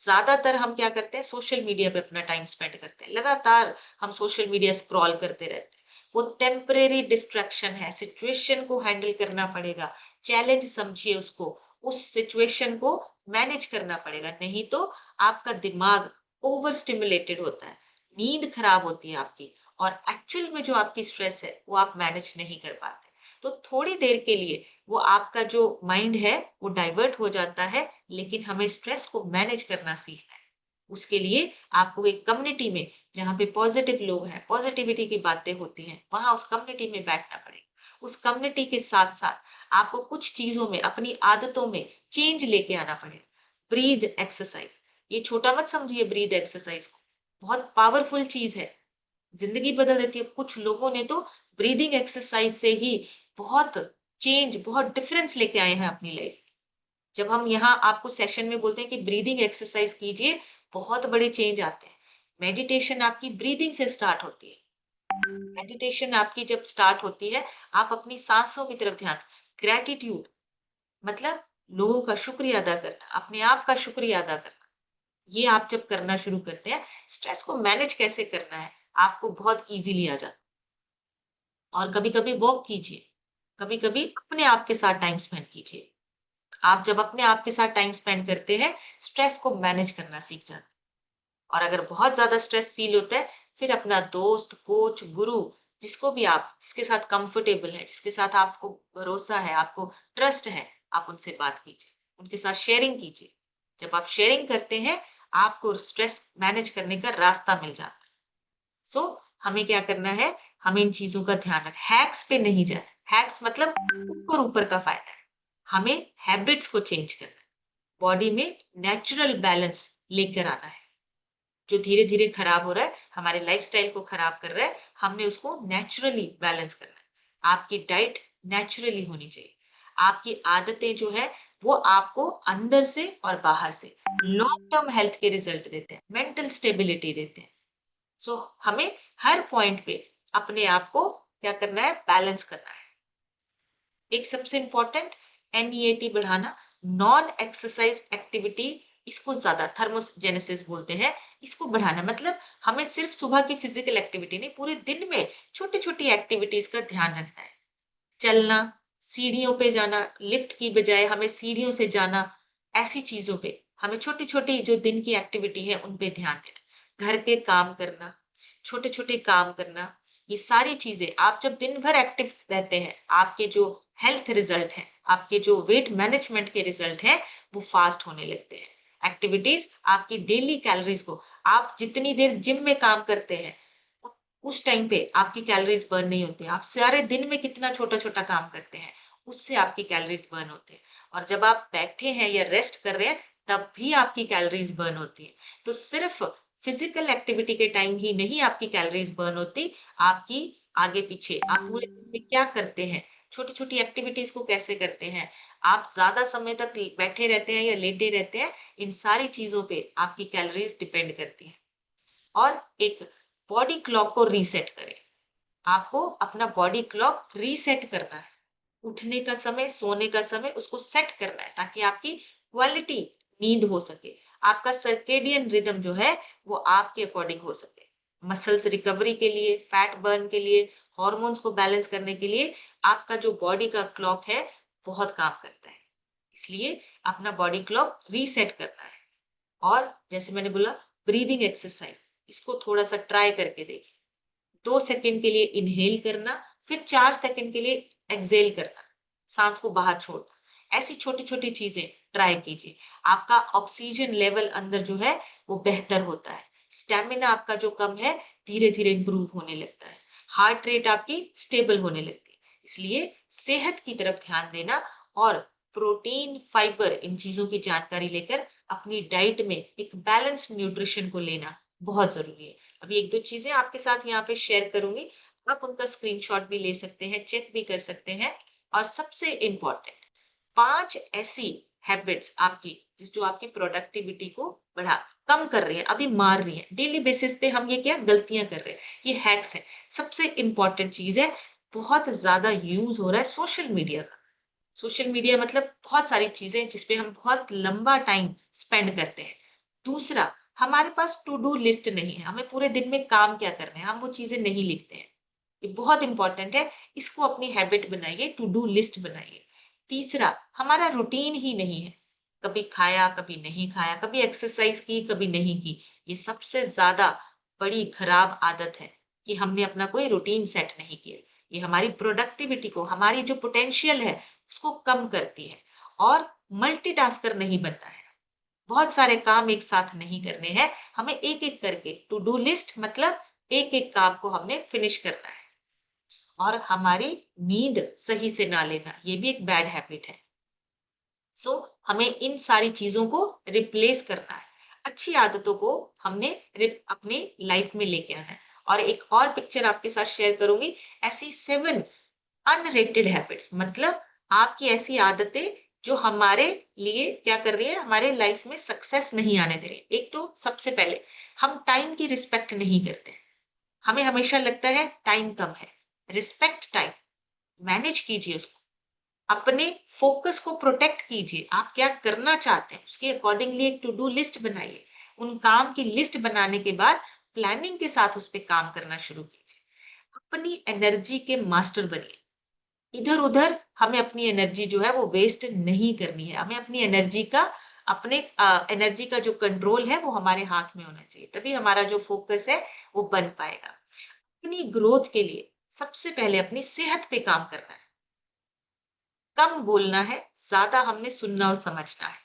ज़्यादातर हम क्या करते हैं सोशल मीडिया पे अपना टाइम स्पेंड करते हैं। लगातार हम सोशल मीडिया स्क्रॉल करते रहते हैं। वो टेम्परेरी डिस्ट्रैक्शन है, सिचुएशन को हैंडल करना पड़ेगा, चैलेंज समझिए उसको, उस सिचुएशन को मैनेज करना पड़ेगा, नहीं तो आपका दिमाग ओवर स्टिमुलेटेड होता है, नींद खराब होती है आपकी और एक्चुअल में जो आपकी स्ट्रेस है, वो आप मैनेज नहीं कर पाते। तो थोड़ी देर के लिए वो आपका जो माइंड है, वो डाइवर्ट हो जाता है, लेकिन हमें स्ट्रेस को मैनेज करना सीखना है। उसके लिए आपको एक कम्युनिटी में जहाँ पे पॉजिटिव लोग हैं, पॉजिटिविटी की बातें होती हैं, वहाँ उस कम्युनिटी में बैठना पड़ेगा। उस कम्युनिटी के साथ-साथ आपको कुछ चीज़ों में, अपनी आदतों में चेंज लेके आना पड़ेगा। ब्रीथ एक्सरसाइज, ये छोटा मत समझिए ब्रीथ एक्सरसाइज को, बहुत पावरफुल चीज़ है, ज़िंदगी बदल देती है। कुछ लोगों ने तो ब्रीथिंग एक्सरसाइज से ही बहुत चेंज, बहुत डिफरेंस लेके आए हैं अपनी लाइफ। जब हम यहाँ आपको सेशन में बोलते हैं कि ब्रीदिंग एक्सरसाइज कीजिए, बहुत बड़े चेंज आते हैं। मेडिटेशन आपकी ब्रीदिंग से स्टार्ट होती है। मेडिटेशन आपकी जब स्टार्ट होती है, आप अपनी सांसों की तरफ ध्यान, ग्रैटिट्यूड मतलब लोगों का शुक्रिया अदा करना, अपने आप का शुक्रिया अदा करना। ये आप जब करना शुरू करते हैं, स्ट्रेस को मैनेज कैसे करना है, आपको बहुत ईज़िली आ जाता है। और कभी-कभी वॉक कीजिए, कभी-कभी अपने आप के साथ टाइम स्पेंड कीजिए। आप जब अपने आप के साथ टाइम स्पेंड करते हैं, स्ट्रेस को मैनेज करना सीख जाते हैं। और अगर बहुत ज़्यादा स्ट्रेस फ़ील होता है, फिर अपना दोस्त, कोच, गुरु जिसको भी आप जिसके साथ कंफर्टेबल है, जिसके साथ आपको भरोसा है, आपको ट्रस्ट है, आप उनसे बात कीजिए, उनके साथ शेयरिंग कीजिए। जब आप शेयरिंग करते हैं, आपको स्ट्रेस मैनेज करने का रास्ता मिल जाता है। सो हमें क्या करना है, हमें इन चीज़ों का ध्यान हैक्स पे नहीं जाना। हैक्स मतलब ऊपर-ऊपर का फ़ायदा है। हमें हैबिट्स को चेंज करना है। बॉडी में नेचुरल बैलेंस लेकर आना है। जो धीरे-धीरे खराब हो रहा है, हमारे लाइफ़स्टाइल को खराब कर रहा है, हमने उसको नेचुरली बैलेंस करना है। आपकी डाइट नेचुरली होनी चाहिए। आपकी आदतें जो है, वो आपको अंदर से और बाहर से लॉन्ग टर्म हेल्थ के रिज़ल्ट देते हैं, मेंटल स्टेबिलिटी देते हैं। सो हमें हर पॉइंट पे अपने आप को क्या करना है, बैलेंस करना है। एक सबसे इम्पोर्टेंट एनईएटी बढ़ाना, नॉन एक्सरसाइज एक्टिविटी, इसको ज़्यादा थर्मोजेनेसिस बोलते हैं, इसको बढ़ाना मतलब हमें सिर्फ सुबह की फिजिकल एक्टिविटी नहीं, पूरे दिन में छोटी-छोटी एक्टिविटीज़ का ध्यान रखना है। चलना, सीढ़ियों पे जाना, लिफ्ट की बजाय हमें सीढ़ियों से जाना, ऐसी चीज़ों पे हमें छोटी-छोटी जो दिन की एक्टिविटी है, उन पे ध्यान देना। घर के काम करना, छोटे-छोटे काम करना, ये सारी चीज़ें आप जब दिन भर एक्टिव रहते हैं, आपके जो हेल्थ रिज़ल्ट हैं, आपके जो वेट मैनेजमेंट के रिज़ल्ट हैं, वो फ़ास्ट होने लगते हैं। एक्टिविटीज़ आपकी डेली कैलोरीज़ को आप जितनी देर जिम में काम करते हैं, उ उस टाइम पे आपकी कैलोरीज़ बर्न नहीं होती हैं। आप सारे दिन में कितना छोटा-छोटा काम करते हैं, उससे आपकी कैलोरीज़ बर्न होते हैं। और जब आप बैठे हैं या रेस्ट कर रहे हैं, तब भी आपकी कैलोरीज़ बर्न होती हैं। तो सिर्फ़ फिजिकल एक्टिविटी के टाइम ही नहीं आपकी कैलोरीज बर्न होती, आपकी आगे-पीछे आप पूरे दिन में क्या करते हैं, छोटी-छोटी एक्टिविटीज़ को कैसे करते हैं, आप ज़्यादा समय तक बैठे रहते हैं या लेटे रहते हैं, इन सारी चीज़ों पे आपकी कैलोरीज डिपेंड करती हैं। और एक बॉडी क्लॉक को रीसेट करें। आपको अपना बॉडी क्लॉक रीसेट करना है। उठने का समय, सोने का समय उसको सेट करना है ताकि आपकी क्वालिटी नींद हो सके। आपका सर्केडियन रिदम जो है वो आपके अकॉर्डिंग हो सके। मसल्स रिकवरी के लिए, फैट बर्न के लिए, हॉर्मोन्स को बैलेंस करने के लिए आपका जो बॉडी का क्लॉक है बहुत काम करता है। इसलिए अपना बॉडी क्लॉक रीसेट करना है। और जैसे मैंने बोला ब्रीदिंग एक्सरसाइज, इसको थोड़ा-सा ट्राई करके देखिए। 2 सेकंड के लिए इन्हेल करना, फिर 4 सेकंड के लिए एक्सहेल करना, साँस को बाहर छोड़ना। ऐसी छोटी-छोटी चीज़ें ट्राई कीजिए। आपका ऑक्सीजन लेवल अंदर जो है वो बेहतर होता है। स्टैमिना आपका जो कम है, धीरे-धीरे इम्प्रूव होने लगता है। हार्ट रेट आपकी स्टेबल होने लगती है। इसलिए सेहत की तरफ ध्यान देना और प्रोटीन, फाइबर इन चीजों की जानकारी लेकर अपनी डाइट में एक बैलेंस्ड न्यूट्रिशन को लेना बहुत जरूरी है। अभी एक दो चीजें आपके साथ यहाँ पे शेयर करूंगी, आप उनका स्क्रीनशॉट भी ले सकते हैं, चेक भी कर सकते हैं। और सबसे इम्पोर्टेंट 5 ऐसी हैबिट्स आपकी जो आपकी प्रोडक्टिविटी को बढ़ा कम कर रही है, अभी मार रही है। डेली बेसिस पे हम ये क्या गलतियां कर रहे हैं, ये हैक्स है। सबसे इम्पोर्टेंट चीज है, बहुत ज्यादा यूज हो रहा है सोशल मीडिया का। सोशल मीडिया मतलब बहुत सारी चीजें जिसपे हम बहुत लंबा टाइम स्पेंड करते हैं। दूसरा, हमारे पास टू डू लिस्ट नहीं है, हमें पूरे दिन में काम क्या करना है हम वो चीजें नहीं लिखते हैं। ये बहुत इंपॉर्टेंट है, इसको अपनी हैबिट बनाइए, टू डू लिस्ट बनाइए। तीसरा, हमारा रूटीन ही नहीं है, कभी खाया कभी नहीं खाया, कभी एक्सरसाइज की कभी नहीं की। ये सबसे ज्यादा बड़ी खराब आदत है कि हमने अपना कोई रूटीन सेट नहीं किया। ये हमारी प्रोडक्टिविटी को, हमारी जो पोटेंशियल है उसको कम करती है। और मल्टीटास्कर नहीं बनना है, बहुत सारे काम एक साथ नहीं करने हैं, हमें एक एक करके टू डू लिस्ट मतलब एक एक काम को हमने फिनिश करना है। और हमारी नींद सही से ना लेना, ये भी एक बैड हैबिट है। सो हमें इन सारी चीजों को रिप्लेस करना है, अच्छी आदतों को हमने अपनी लाइफ में लेके आना है। और एक और पिक्चर आपके साथ शेयर करूंगी, ऐसी 7 अनरेटेड हैबिट्स, मतलब आपकी ऐसी आदतें जो हमारे लिए क्या कर रही है, हमारे लाइफ में सक्सेस नहीं आने दे रही। एक तो सबसे पहले, हम टाइम की रिस्पेक्ट नहीं करते। हमें हमेशा लगता है टाइम कम है। रिस्पेक्ट टाइम, मैनेज कीजिए उसको, अपने फोकस को प्रोटेक्ट कीजिए। आप क्या करना चाहते हैं उसके अकॉर्डिंगली एक टू डू लिस्ट बनाइए। उन काम की लिस्ट बनाने के बाद प्लानिंग के साथ उस पर काम करना शुरू कीजिए। अपनी एनर्जी के मास्टर बनिए। इधर उधर हमें अपनी एनर्जी जो है वो वेस्ट नहीं करनी है। हमें अपनी एनर्जी का, अपने एनर्जी का जो कंट्रोल है वो हमारे हाथ में होना चाहिए, तभी हमारा जो फोकस है वो बन पाएगा। अपनी ग्रोथ के लिए सबसे पहले अपनी सेहत पे काम करना है। कम बोलना है, ज्यादा हमने सुनना और समझना है।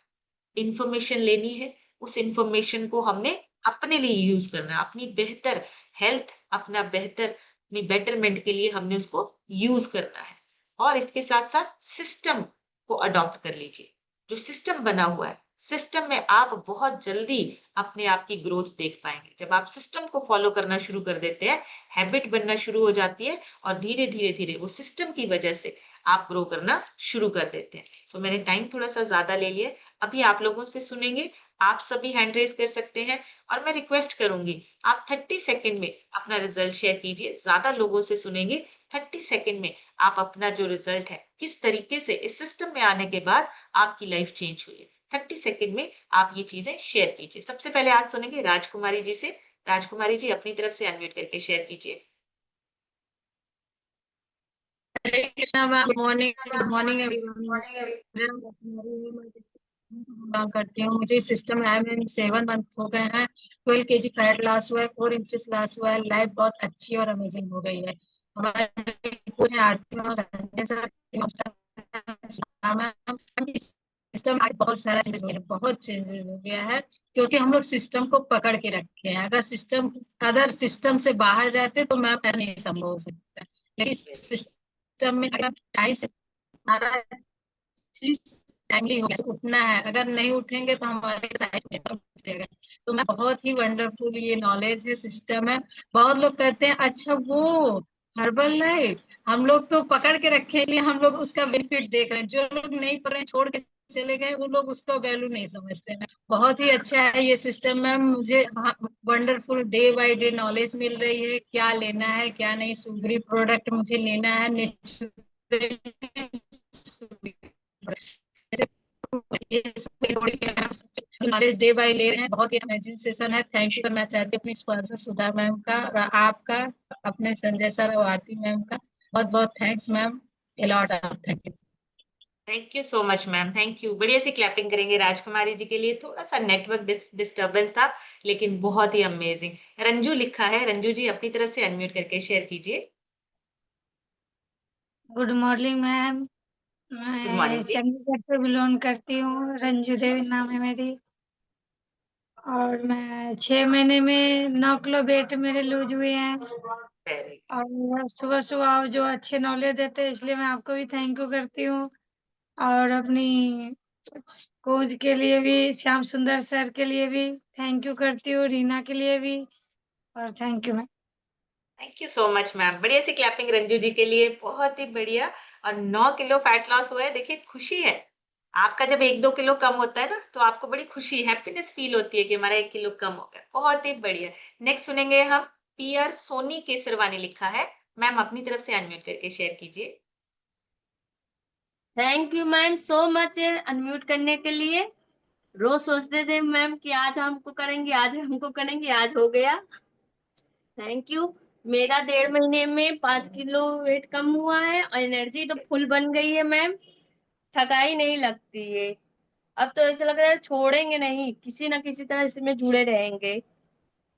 इंफॉर्मेशन लेनी है, उस इंफॉर्मेशन को हमने अपने लिए यूज करना है, अपनी बेहतर हेल्थ, अपना बेहतर, अपनी बेटरमेंट के लिए हमने उसको यूज करना है। और इसके साथ साथ सिस्टम को अडॉप्ट कर लीजिए। जो सिस्टम बना हुआ है, सिस्टम में आप बहुत जल्दी अपने आप की ग्रोथ देख पाएंगे। जब आप सिस्टम को फॉलो करना शुरू कर देते हैं, हैबिट बनना शुरू हो जाती है, और धीरे धीरे धीरे वो सिस्टम की वजह से आप ग्रो करना शुरू कर देते हैं। सो मैंने टाइम थोड़ा सा ज्यादा ले लिया, अभी आप लोगों से सुनेंगे। आप सभी हैंड रेज कर सकते हैं, और मैं रिक्वेस्ट करूंगी आप 30 सेकंड में अपना रिजल्ट शेयर कीजिए। ज्यादा लोगों से सुनेंगे, 30 सेकंड में आप अपना जो रिजल्ट है, किस तरीके से इस सिस्टम में आने के बाद आपकी लाइफ चेंज हुई है, 30 सेकंड में आप ये चीजें शेयर कीजिए। सबसे पहले आज सुनेंगे राजकुमारी जी से। राजकुमारी जी अपनी तरफ से अनम्यूट करके शेयर कीजिए। Hare Krishna ma'am, good morning everyone. Belong करती हूँ। मुझे सिस्टम है, मैं 7 मंथ हो गए हैं। 12 kg फैट लॉस हुआ है, 4 इंचेस लॉस हुआ है। लाइफ बहुत अच्छी और अमेजिंग हो गई है। हमारे पूरे आरती में संजय सर, सिस्टम आज बहुत सारा चेंज हो गया है, बहुत चेंजेस हो गया है। क्योंकि हम लोग सिस्टम को पकड़ के रखे हैं। अगर सिस्टम से बाहर जाते तो मैं नहीं संभव हो सकता। लेकिन सिस्टम में अगर टाइम से सारा चीज टाइमली हो गया, तो उठना है, अगर नहीं उठेंगे तो हमारे साइड में उठेगा। तो मैं बहुत ही वंडरफुल ये नॉलेज है, सिस्टम है। बहुत लोग कहते हैं अच्छा वो हर्बल लाइफ, हम लोग तो पकड़ के रखे, इसलिए हम लोग उसका बेनिफिट देख रहे हैं। जो लोग नहीं पढ़ रहे, छोड़ के चले गए, वो लोग उसका वैल्यू नहीं समझते हैं। बहुत ही अच्छा है ये सिस्टम मैम। मुझे wonderful day by day knowledge मिल रही है, क्या लेना है क्या नहीं। सुगरी प्रोडक्ट मुझे लेना है, नेचुरल नॉलेज डे बाय ले रहे हैं। बहुत ही अमेजिंग सेशन है। थैंक यू करना चाहती हूँ अपनी स्पॉन्सर सुधा मैम का, और आपका, अपने संजय सर और आरती मैम का बहुत बहुत thanks ma'am. A lot thank you. Thank you so much ma'am, thank you. बढ़िया सी क्लैपिंग करेंगे राजकुमारी जी के लिए। थोड़ा सा नेटवर्क डिस्टरबेंस था, लेकिन बहुत ही अमेजिंग। रंजू लिखा है, रंजू जी अपनी तरफ से अनम्यूट करके शेयर कीजिए। Good morning ma'am. गुड मैं मॉर्निंग जी। चंडीगढ़ से बिलोंग करती हूँ, रंजू देवी नाम है मेरी। और मैं 6 महीने में 9 किलो वेट मेरे लूज हुए हैं। वेरी और सुबह सुबह आप जो अच्छे नॉलेज देते हैं, इसलिए मैं आपको भी थैंक यू करती हूँ। और अपनी कोच के लिए भी, श्याम सुंदर सर के लिए भी थैंक यू करती हूँ, रीना के लिए भी, और thank you ma'am. Thank you so much ma'am. बढ़िया सी क्लैपिंग रंजू जी के लिए, बहुत ही बढ़िया। और 9 किलो फैट लॉस हुआ है, देखिए खुशी है। आपका जब 1-2 किलो कम होता है ना, तो आपको बड़ी खुशी, हैप्पीनेस फील होती है कि हमारा 1 किलो कम हो गया। बहुत ही बढ़िया। नेक्स्ट सुनेंगे हम पीआर सोनी केसरवानी लिखा है। मैम अपनी तरफ से अनम्यूट करके शेयर कीजिए। Thank you ma'am so much unmute करने के लिए। रोज सोचते थे मैम कि आज हमको करेंगे, आज हमको करेंगे, आज हो गया। Thank you. मेरा 1.5 महीने में 5 किलो वेट कम हुआ है और एनर्जी तो फुल बन गई है मैम। थकाई नहीं लगती है। अब तो ऐसा लग रहा है छोड़ेंगे नहीं, किसी ना किसी तरह इसमें जुड़े रहेंगे।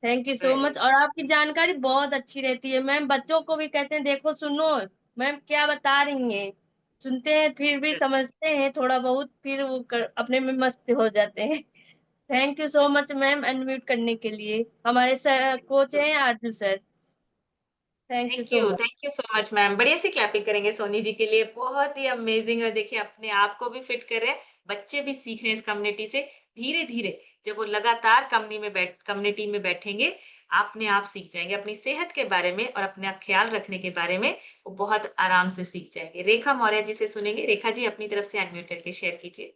Thank you so much. और आपकी जानकारी बहुत अच्छी रहती है मैम। बच्चों को भी कहते हैं देखो सुनो मैम क्या बता रही हैं। सुनते हैं फिर भी समझते हैं थोड़ा बहुत, फिर वो अपने में मस्त हो जाते हैं। Thank you so much ma'am unmute करने के लिए। हमारे सर कोच हैं आरजू sir. Thank you so much. Thank you so much ma'am. बढ़िया सी क्लैपिंग करेंगे सोनी जी के लिए, बहुत ही अमेजिंग है। देखिए अपने आप को भी फिट कर रहे हैं, बच्चे भी सीख रहे हैं इस कम्युनिटी से। धीरे धीरे जब वो लगातार कम्युनिटी में बैठेंगे, अपने आप सीख जाएंगे अपनी सेहत के बारे में और अपना ख्याल रखने के बारे में। वो बहुत आराम से सीख जाएंगे। रेखा मौर्य जी से सुनेंगे। रेखा जी अपनी तरफ से अनम्यूट करके शेयर कीजिए।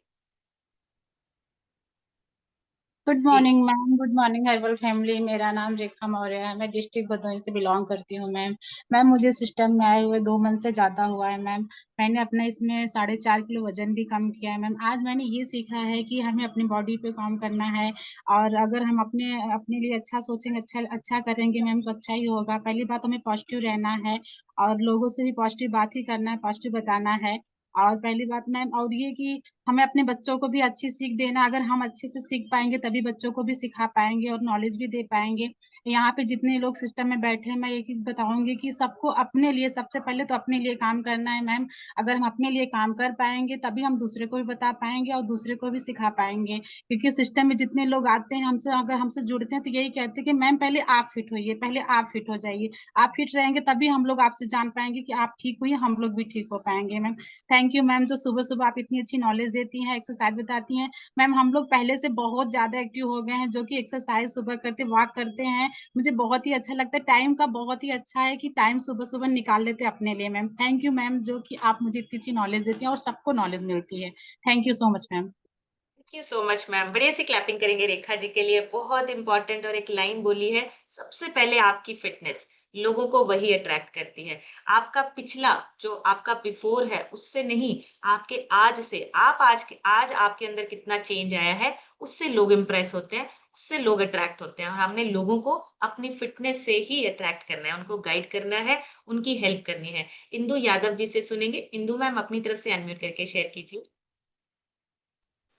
गुड जी। Morning ma'am, good morning herbal family. मेरा नाम रेखा मौर्य है, मैं डिस्ट्रिक्ट भदोही से बिलोंग करती हूँ मैम। मैम मुझे सिस्टम में आए हुए 2 मंथ से ज़्यादा हुआ है मैम। मैंने अपना इसमें 4.5 किलो वजन भी कम किया है मैम। आज मैंने ये सीखा है कि हमें अपनी बॉडी पे काम करना है, और अगर हम अपने अपने लिए अच्छा सोचेंगे, अच्छा अच्छा करेंगे मैम, तो अच्छा ही होगा। पहली बात, हमें पॉजिटिव रहना है और लोगों से भी पॉजिटिव बात ही करना है, पॉजिटिव बताना है। और पहली बात मैम, और ये कि हमें अपने बच्चों को भी अच्छी सीख देना। अगर हम अच्छे से सीख पाएंगे तभी बच्चों को भी सिखा पाएंगे और नॉलेज भी दे पाएंगे। यहाँ पे जितने लोग सिस्टम में बैठे हैं, मैं एक चीज बताऊंगी कि सबको अपने लिए, सबसे पहले तो अपने लिए काम करना है मैम। अगर हम अपने लिए काम कर पाएंगे तभी हम दूसरे को भी बता पाएंगे और दूसरे को भी सिखा पाएंगे। क्योंकि सिस्टम में जितने लोग आते हैं हमसे, अगर हमसे जुड़ते हैं तो यही कहते हैं कि मैम पहले आप फिट होइए, पहले आप फिट हो जाइए। आप फिट रहेंगे तभी हम लोग आपसे जान पाएंगे कि आप ठीक हुई, हम लोग भी ठीक हो पाएंगे मैम। थैंक यू मैम, जो सुबह सुबह आप इतनी अच्छी नॉलेज देती हैं, एक्सरसाइज बताती हैं। मैम हम लोग पहले से बहुत ज्यादा एक्टिव हो गए हैं, जो कि एक्सरसाइज सुबह करते, वॉक करते हैं। मुझे बहुत ही अच्छा लगता है। टाइम का बहुत ही अच्छा है कि टाइम सुबह सुबह निकाल लेते हैं अपने लिए मैम। थैंक यू मैम, जो कि आप मुझे इतनी अच्छी नॉलेज देती हैं और सबको नॉलेज मिलती है। Thank you so much ma'am. Thank you so much ma'am. बढ़िया सी क्लैपिंग करेंगे रेखा जी के लिए, बहुत इंपॉर्टेंट। और एक लाइन बोली है, सबसे पहले आपकी फिटनेस लोगों को वही अट्रैक्ट करती है। आपका पिछला जो आपका बिफोर है उससे नहीं, आपके आज से, आप आज आपके अंदर कितना चेंज आया है, उससे लोग इंप्रेस होते हैं, उससे लोग अट्रैक्ट होते हैं। और हमने लोगों को अपनी फिटनेस से ही अट्रैक्ट करना है, उनको गाइड करना है, उनकी हेल्प करनी है। इंदु यादव जी से सुनेंगे। इंदु मैम अपनी तरफ से अनम्यूट करके शेयर कीजिए।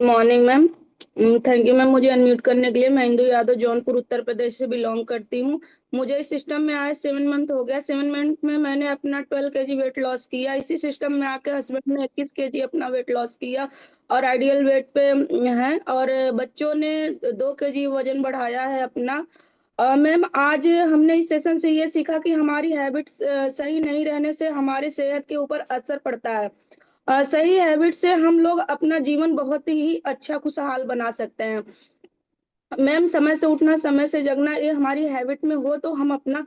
Morning ma'am. Thank you ma'am मुझे अनम्यूट करने के लिए। मैं इंदु यादव जौनपुर उत्तर प्रदेश से बिलोंग करती हूँ। मुझे इस सिस्टम में आए 7 मंथ हो गया। 7 मंथ में मैंने अपना 12 kg वेट लॉस किया। इसी सिस्टम में आके हस्बैंड ने 21 kg अपना वेट लॉस किया और आइडियल वेट पे है। और बच्चों ने 2 kg वजन बढ़ाया है अपना। मैम आज हमने इस सेशन से ये सीखा कि हमारी हैबिट्स सही नहीं रहने से हमारी सेहत के ऊपर असर पड़ता है। सही हैबिट से हम लोग अपना जीवन बहुत ही अच्छा खुशहाल बना सकते हैं। मैम समय से उठना, समय से जगना, ये हमारी हैबिट में हो तो हम अपना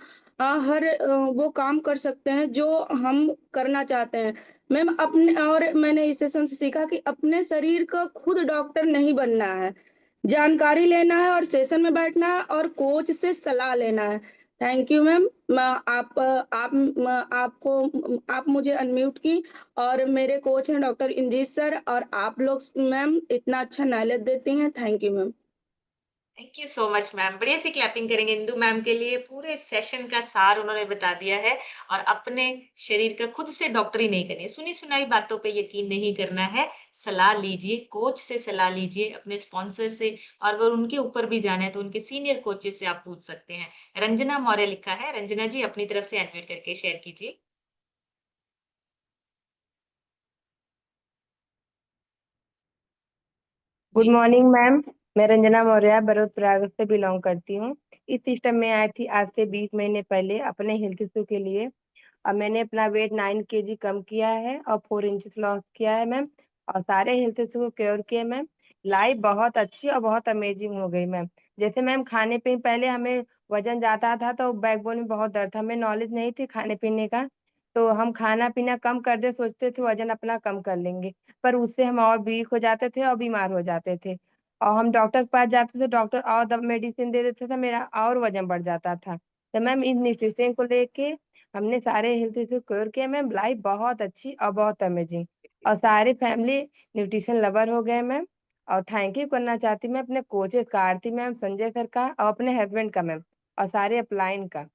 हर वो काम कर सकते हैं जो हम करना चाहते हैं। मैम अपने, और मैंने इस सेशन से सीखा कि अपने शरीर का खुद डॉक्टर नहीं बनना है, जानकारी लेना है और सेशन में बैठना है और कोच से सलाह लेना है। Thank you ma'am. आप मुझे अनम्यूट की और मेरे कोच हैं डॉक्टर इंजीत सर, और आप लोग मैम इतना अच्छा नॉलेज देती हैं। Thank you ma'am. Thank you so much ma'am. बढ़िया सी क्लैपिंग करेंगे इंदु मैम के लिए। पूरे सेशन का सार उन्होंने बता दिया है। और अपने शरीर का खुद से डॉक्टरी नहीं करनी है, सुनी सुनाई बातों पे यकीन नहीं करना है। सलाह लीजिए, कोच से सलाह लीजिए, अपने स्पॉन्सर से। और अगर उनके ऊपर भी जाना है तो उनके सीनियर कोचेस से आप पूछ सकते हैं। रंजना मौर्य लिखा है। रंजना जी अपनी तरफ से अनम्यूट करके शेयर कीजिए। गुड जी। Morning ma'am. मैं रंजना मौर्य बड़ौद प्रयाग से बिलोंग करती हूँ। इस सिस्टम में आई थी आज से 20 महीने पहले अपने हेल्थ इशू के लिए। अब मैंने अपना वेट 9 केजी कम किया है और 4 इंचेस लॉस किया है मैम, और सारे हेल्थ इशू को क्योर किया मैम। लाइफ बहुत अच्छी और बहुत अमेजिंग हो गई मैम। जैसे मैम खाने पीने पहले हमें वजन जाता था तो बैकबोन में बहुत दर्द था, हमें नॉलेज नहीं थी खाने पीने का, तो हम खाना पीना कम कर दे सोचते थे वजन अपना कम कर लेंगे, पर उससे हम और वीक हो जाते थे और बीमार हो जाते थे। और हम डॉक्टर के पास जाते थे, डॉक्टर और दब मेडिसिन दे देते थे, मेरा और वजन बढ़ जाता था। तो मैम इस न्यूट्रिशन को लेके हमने सारे हेल्थ इशू क्योर किया मैम। लाइफ बहुत अच्छी और बहुत अमेजिंग, और सारी फैमिली न्यूट्रिशन लवर हो गए मैम। और थैंक यू करना चाहती मैं अपने कोचेस का, आरती मैम, संजय सर का, और अपने हस्बैंड का मैम, और सारे अपलाइन का।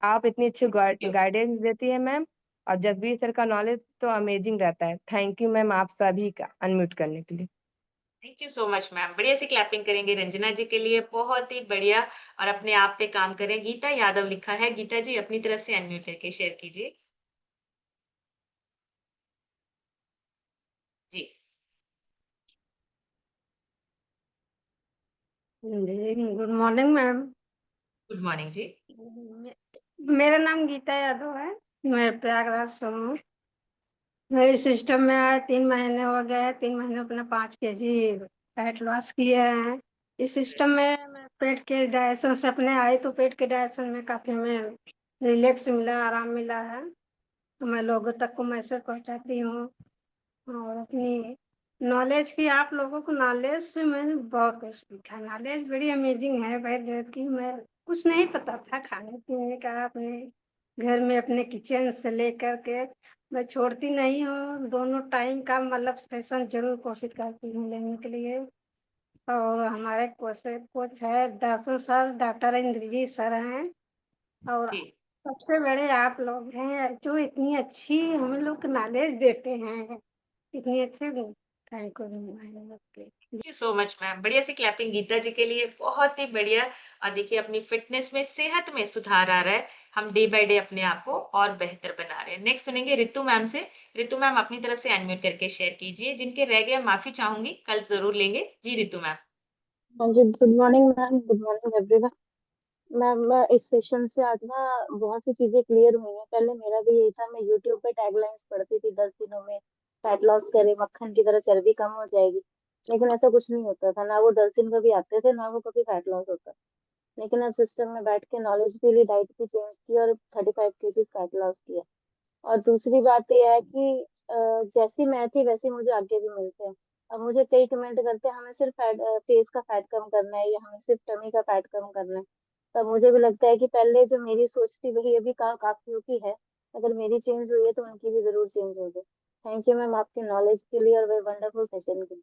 आप इतनी अच्छी गाइडेंस देती है मैम, और जसबीर सर का नॉलेज तो अमेजिंग रहता है। थैंक यू मैम आप सभी का अनम्यूट करने के लिए। Thank you so much ma'am. बढ़िया सी क्लैपिंग करेंगे रंजना जी के लिए, बहुत ही बढ़िया। और अपने आप पे काम करें। गीता यादव लिखा है, गीता जी अपनी तरफ से अनम्यूट करके शेयर कीजिए। जी। जी good morning ma'am. Good morning जी। मेरा नाम गीता यादव है, मैं प्रयागराज से हूँ। मैं इस सिस्टम में आए 3 महीने हो गए हैं। 3 महीने अपना 5 केजी फैट लॉस किए हैं। इस सिस्टम में मैं पेट के डाइजेशन से अपने आई तो पेट के डाइजेशन में काफी हमें रिलैक्स मिला, आराम मिला है। तो मैं लोगों तक को मैसेज पहुंचाती हूँ, और अपनी नॉलेज की, आप लोगों को नॉलेज से मैंने बहुत कुछ सीखा। नॉलेज बड़ी अमेजिंग है भाई, कि मैं कुछ नहीं पता था खाने पीने का। अपने घर में अपने किचन से लेकर के मैं छोड़ती नहीं हूँ। दोनों टाइम का मतलब सेशन जरूर कोशिश करती हूँ लेने के लिए। और हमारे कोच है दर्शन सर, डॉक्टर इंद्रजीत सर हैं, और जी। सबसे बड़े आप लोग हैं जो इतनी अच्छी हम लोग को नॉलेज देते हैं, इतनी अच्छी। Thank you. Thank you so much ma'am. बढ़िया सी क्लैपिंग गीता जी के लिए, बहुत ही बढ़िया। और देखिए अपनी फिटनेस में, सेहत में सुधार आ रहा है। हम डे बाय डे अपने आप को और बेहतर बना रहे हैं। नेक्स्ट सुनेंगे रितु मैम से। रितु मैम अपनी तरफ से अनम्यूट करके शेयर कीजिए। जिनके रह गए माफी चाहूंगी, कल जरूर लेंगे। जी रितु मैम। हाँ जी, good morning ma'am, good morning everyone. Ma'am इस सेशन से आज ना बहुत सी चीजें क्लियर हुई हैं। पहले मेरा भी यही था, मैं यूट्यूब पे टैगलाइंस पढ़ती थी 10 दिनों में फैट लॉस करे, मक्खन की तरह चर्बी कम हो जाएगी, लेकिन ऐसा कुछ नहीं होता था। ना वो 10 दिन कभी आते थे, ना वो कभी फैट लॉस होता। लेकिन अब सिस्टम में बैठ के नॉलेज भी ली, डाइट भी चेंज की और 35 केजी फैट लॉस किया। और दूसरी बात यह है कि जैसी मैं थी वैसे मुझे आगे भी मिलते हैं। अब मुझे कई कमेंट करते हैं हमें सिर्फ फेस का फैट कम करना है या हमें सिर्फ टमी का फैट कम करना है। तब मुझे भी लगता है कि पहले जो मेरी सोच थी वही अभी काफियों की है। अगर मेरी चेंज हुई है तो उनकी भी जरूर चेंज होगी। थैंक यू मैम आपकी नॉलेज के लिए और वे वंडरफुल सेशन के लिए।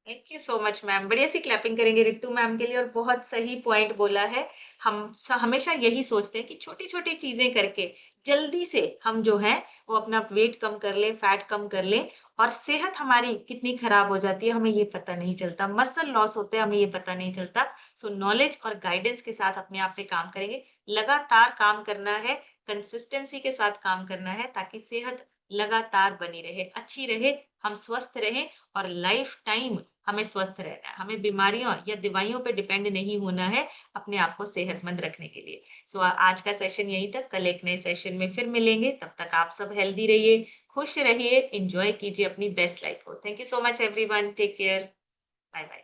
Thank you so much ma'am. बढ़िया सी क्लैपिंग करेंगे रितु मैम के लिए, और बहुत सही पॉइंट बोला है। हमेशा यही सोचते हैं कि छोटी छोटी चीजें करके जल्दी से हम जो है वो अपना वेट कम कर ले, फैट कम कर ले, और सेहत हमारी कितनी खराब हो जाती है हमें ये पता नहीं चलता। मसल लॉस होते हैं हमें ये पता नहीं चलता। सो नॉलेज और गाइडेंस के साथ अपने आप पे काम करेंगे। लगातार काम करना है, कंसिस्टेंसी के साथ काम करना है, ताकि सेहत लगातार बनी रहे, अच्छी रहे, हम स्वस्थ रहें, और लाइफ टाइम हमें स्वस्थ रहना है। हमें बीमारियों या दवाइयों पे डिपेंड नहीं होना है अपने आप को सेहतमंद रखने के लिए। सो आज का सेशन यहीं तक। कल एक नए सेशन में फिर मिलेंगे। तब तक आप सब हेल्दी रहिए, खुश रहिए, एंजॉय कीजिए अपनी बेस्ट लाइफ को। Thank you so much everyone. Take care. Bye bye.